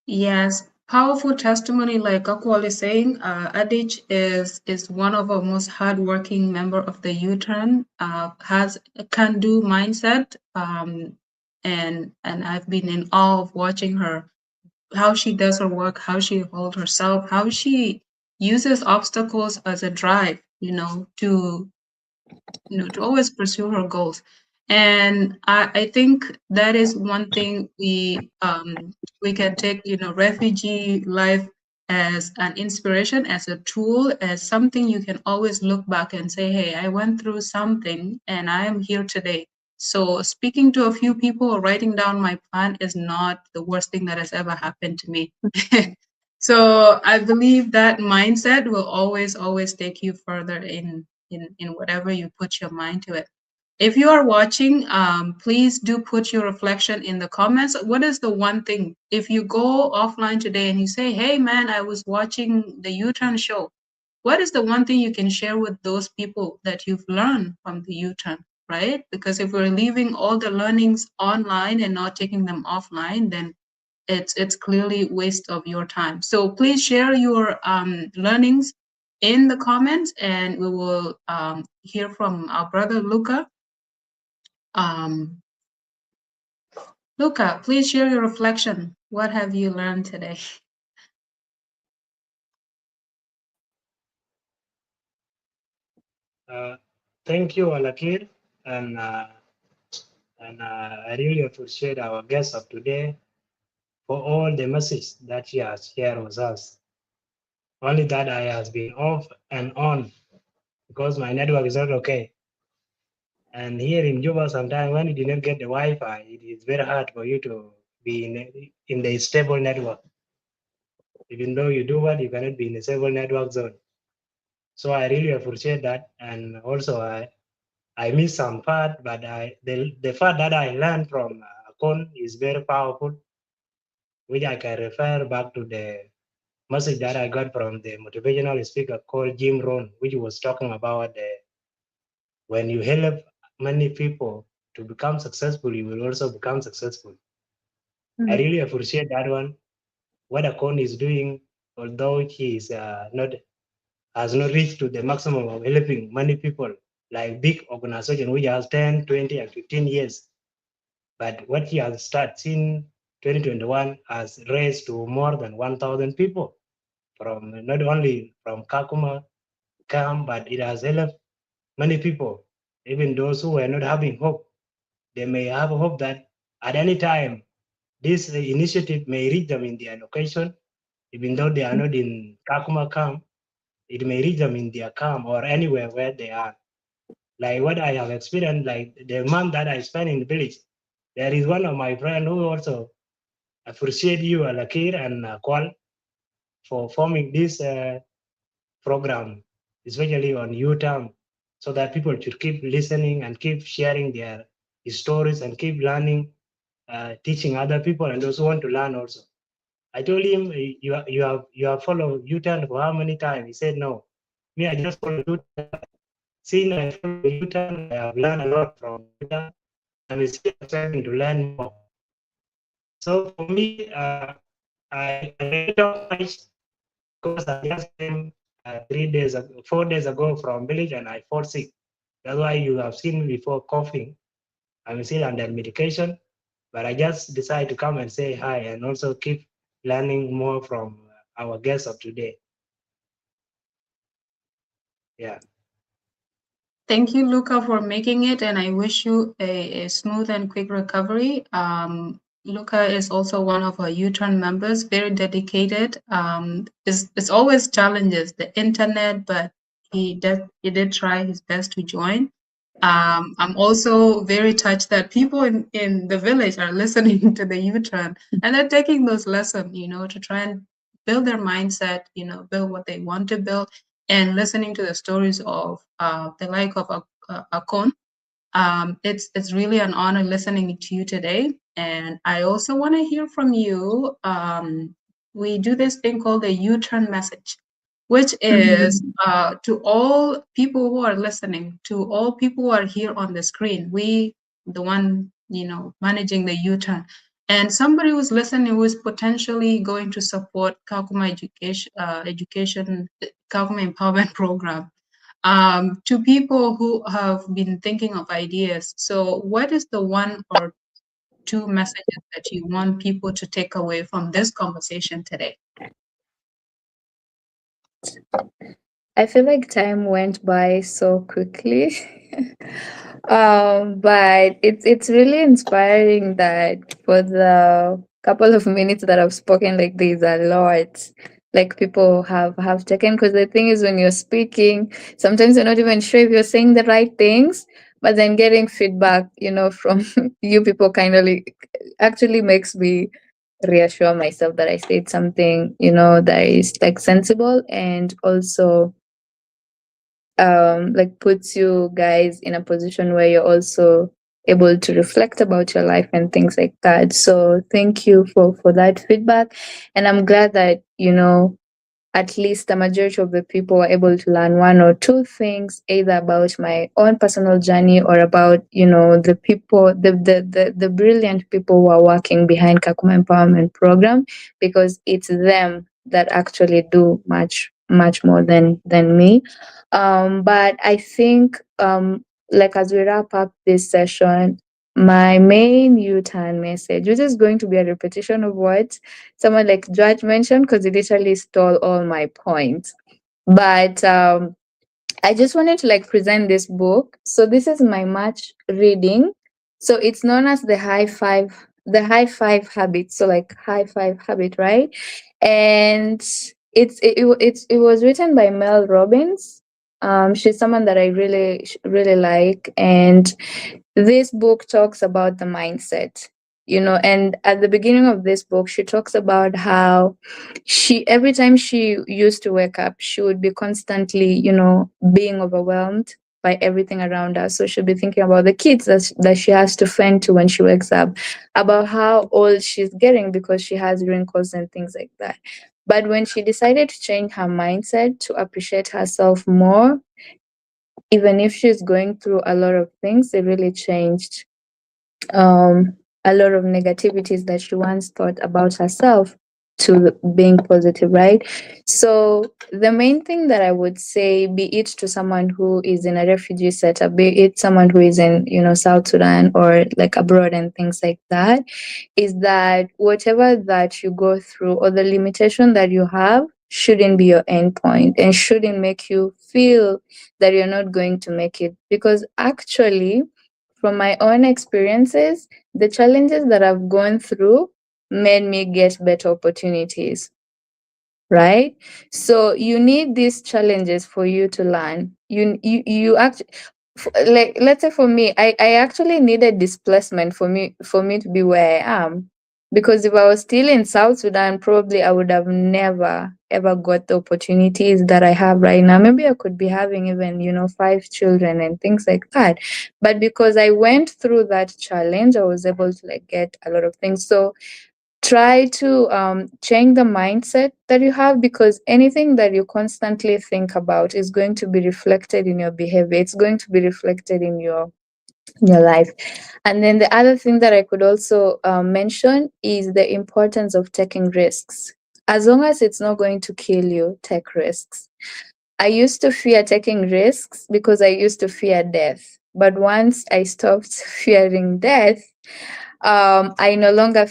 Yes. Powerful testimony, like Akwal is saying. Adich is one of our most hardworking member of the U-Turn. Has a can-do mindset, and I've been in awe of watching her, how she does her work, how she holds herself, how she uses obstacles as a drive, to to always pursue her goals. And I think that is one thing we can take, refugee life as an inspiration, as a tool, as something you can always look back and say, hey, I went through something and I am here today. So speaking to a few people or writing down my plan is not the worst thing that has ever happened to me. So I believe that mindset will always take you further in whatever you put your mind to it. If you are watching, please do put your reflection in the comments. What is the one thing, if you go offline today and you say, hey man, I was watching the U-Turn show, what is the one thing you can share with those people that you've learned from the U-Turn, right? Because if we're leaving all the learnings online and not taking them offline, then it's clearly waste of your time. So please share your learnings in the comments, and we will hear from our brother Luca. Luca, please share your reflection. What have you learned today? Thank you, Alakir, and I really appreciate our guest of today for all the message that he has shared with us. Only that I has been off and on because my network is not okay. And here in Juba, sometimes when you do not get the Wi-Fi, it is very hard for you to be in the stable network. Even though you do what, you cannot be in a stable network zone. So I really appreciate that, and also I missed some part, but the part that I learned from Akon is very powerful, which I can refer back to the message that I got from the motivational speaker called Jim Rohn, which was talking about when you help many people to become successful, you will also become successful. I really appreciate that one. What Akon is doing, although he is not has not reached to the maximum of helping many people, like big organization which has 10, 20, and 15 years. But what he has started in 2021 has raised to more than 1,000 people from not only from Kakuma camp, but it has helped many people, even those who were not having hope. They may have hope that at any time this initiative may reach them in their location, even though they are not in Kakuma camp. It may reach them in their camp or anywhere where they are. Like what I have experienced, like the month that I spent in the village, there is one of my friends who also appreciate you, Alakir and Kwal, for forming this program, especially on U-Term, so that people should keep listening and keep sharing their stories and keep learning, teaching other people and those who want to learn also. I told him, you have followed U-Turn for how many times? He said, no. Me, I just follow U-Turn. Since I follow U-Turn, I have learned a lot from U-Turn. I'm still expecting to learn more. So for me, I really don't much because I just came 4 days ago from village and I fall sick. That's why you have seen me before coughing. I'm still under medication, but I just decided to come and say hi and also keep learning more from our guests of today. Yeah. Thank you, Luca, for making it, and I wish you a smooth and quick recovery. Luca is also one of our U-Turn members, very dedicated. It's always challenges, the internet, but he did try his best to join. I'm also very touched that people in the village are listening to the U-Turn and they're taking those lessons, to try and build their mindset, build what they want to build, and listening to the stories of the like of Akon. It's really an honor listening to you today. And I also want to hear from you. We do this thing called the U-Turn message, which is to all people who are listening, to all people who are here on the screen, we, the one, managing the U-Turn. and somebody who's listening who is potentially going to support Kakuma Kakuma Empowerment Program, to people who have been thinking of ideas. So, what is the one or two messages that you want people to take away from this conversation today? I feel like time went by so quickly. But it's really inspiring that for the couple of minutes that I've spoken, like there's a lot like people have taken, because the thing is when you're speaking, sometimes you're not even sure if you're saying the right things, but then getting feedback, from you people kind of actually makes me reassure myself that I said something, that is like sensible, and also like puts you guys in a position where you're also able to reflect about your life and things like that. So thank you for that feedback, and I'm glad that at least the majority of the people were able to learn one or two things, either about my own personal journey or about the people, the brilliant people who are working behind Kakuma Empowerment Program, because it's them that actually do much more than me. But I think like as we wrap up this session, my main U-turn message, which is going to be a repetition of what someone like Judge mentioned, because he literally stole all my points. But I just wanted to like present this book. So this is my March reading. So it's known as the high five habit. So like high five habit, right? And it was written by Mel Robbins. She's someone that I really like, and this book talks about the mindset, and at the beginning of this book, she talks about how every time she used to wake up, she would be constantly, being overwhelmed by everything around her. So she'll be thinking about the kids that she has to fend to when she wakes up, about how old she's getting because she has wrinkles and things like that. But when she decided to change her mindset to appreciate herself more, even if she's going through a lot of things, it really changed a lot of negativities that she once thought about herself to being positive, right? So the main thing that I would say, be it to someone who is in a refugee setup, be it someone who is in, South Sudan or like abroad and things like that, is that whatever that you go through or the limitation that you have shouldn't be your end point and shouldn't make you feel that you're not going to make it. Because actually, from my own experiences, the challenges that I've gone through made me get better opportunities, right? So you need these challenges for you to learn. You actually, like, let's say for me, I actually needed displacement for me to be where I am, because if I was still in South Sudan, probably I would have never ever got the opportunities that I have right now. Maybe I could be having even 5 children and things like that, but because I went through that challenge, I was able to like get a lot of things. So try to change the mindset that you have, because anything that you constantly think about is going to be reflected in your behavior. It's going to be reflected in your life. And then the other thing that I could also mention is the importance of taking risks. As long as it's not going to kill you, take risks. I used to fear taking risks because I used to fear death. But once I stopped fearing death, I no longer,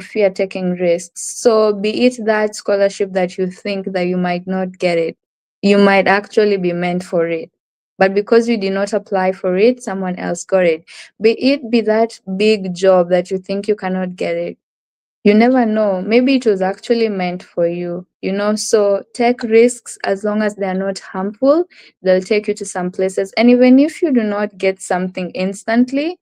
fear taking risks. So be it that scholarship that you think that you might not get it, you might actually be meant for it. But because you did not apply for it, someone else got it. Be that big job that you think you cannot get it. You never know. Maybe it was actually meant for you, So take risks as long as they're not harmful. They'll take you to some places. And even if you do not get something instantly,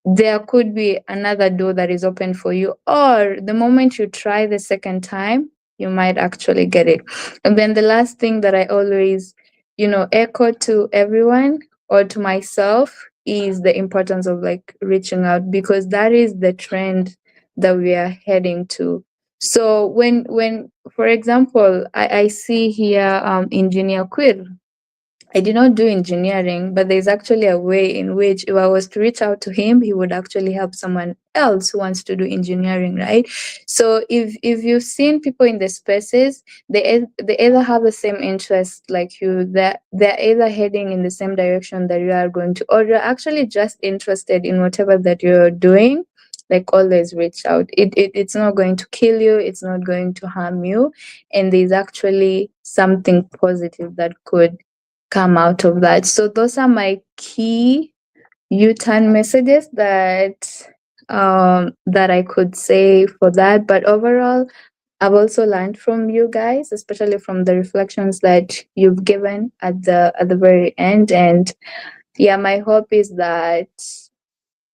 there could be another door that is open for you, or the moment you try the second time, you might actually get it. And then the last thing that I always, echo to everyone or to myself is the importance of like reaching out, because that is the trend that we are heading to. So when for example, I see here engineer Quir, I did not do engineering, but there's actually a way in which if I was to reach out to him, he would actually help someone else who wants to do engineering, right? So if you've seen people in the spaces, they either have the same interest like you, that they're either heading in the same direction that you are going to, or you're actually just interested in whatever that you're doing. Like, always reach out. It's not going to kill you, it's not going to harm you, and there's actually something positive that could come out of that. So those are my key U-turn messages that I could say for that. But overall, I've also learned from you guys, especially from the reflections that you've given at the very end. And yeah, my hope is that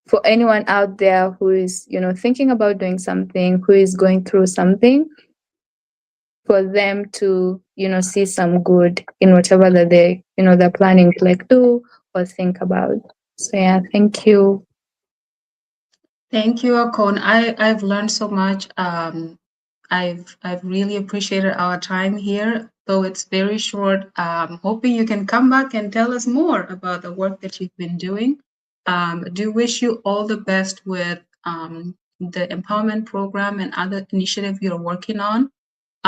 for anyone out there who is, thinking about doing something, who is going through something, for them to, see some good in whatever that they're planning to like do or think about. So yeah, thank you. Thank you, Akon. I've learned so much. I've really appreciated our time here, though it's very short. Hoping you can come back and tell us more about the work that you've been doing. Do wish you all the best with the empowerment program and other initiatives you're working on.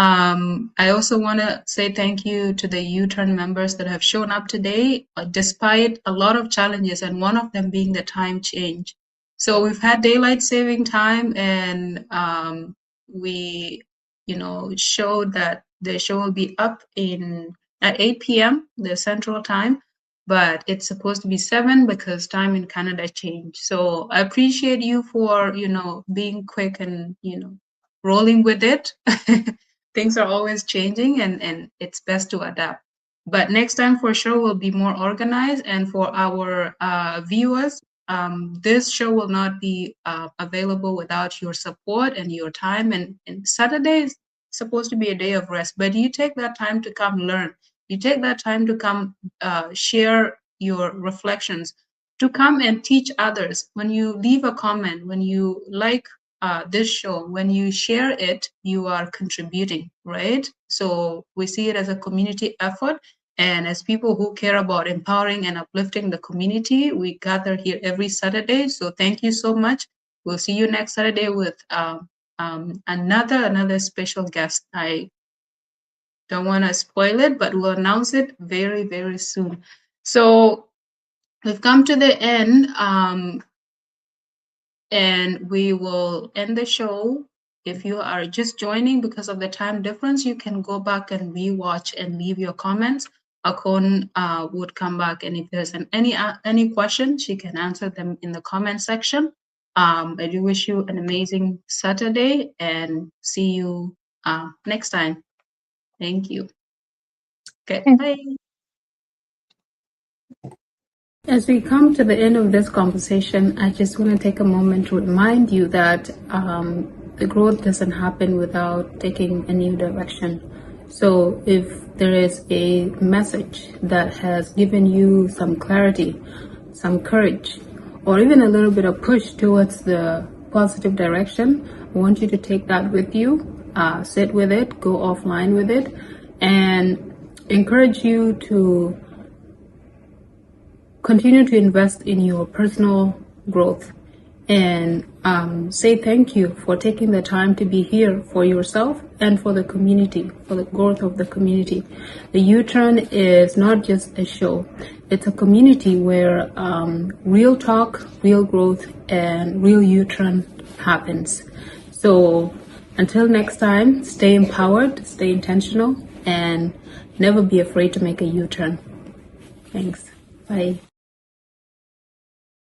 I also want to say thank you to the U-turn members that have shown up today, despite a lot of challenges, and one of them being the time change. So we've had daylight saving time, and we, showed that the show will be up at 8 p.m. the Central Time, but it's supposed to be 7 because time in Canada changed. So I appreciate you for, being quick and, rolling with it. Things are always changing, and it's best to adapt. But next time for sure we'll be more organized. And for our viewers, this show will not be available without your support and your time. And Saturday is supposed to be a day of rest, but you take that time to come learn. You take that time to come share your reflections, to come and teach others. When you leave a comment, when you like this show, when you share it, you are contributing, right? So we see it as a community effort. And as people who care about empowering and uplifting the community, we gather here every Saturday. So thank you so much. We'll see you next Saturday with another special guest. I don't want to spoil it, but we'll announce it very, very soon. So we've come to the end. And we will end the show. If you are just joining because of the time difference, you can go back and rewatch and leave your comments. Akon would come back, and if there's any question, she can answer them in the comment section. I do wish you an amazing Saturday, and see you next time. Thank you. Okay, bye. As we come to the end of this conversation, I just want to take a moment to remind you that the growth doesn't happen without taking a new direction. So if there is a message that has given you some clarity, some courage, or even a little bit of push towards the positive direction, I want you to take that with you, sit with it, go offline with it, and encourage you to continue to invest in your personal growth, and say thank you for taking the time to be here for yourself and for the community, for the growth of the community. The U-turn is not just a show. It's a community where real talk, real growth, and real U-turn happens. So until next time, stay empowered, stay intentional, and never be afraid to make a U-turn. Thanks. Bye.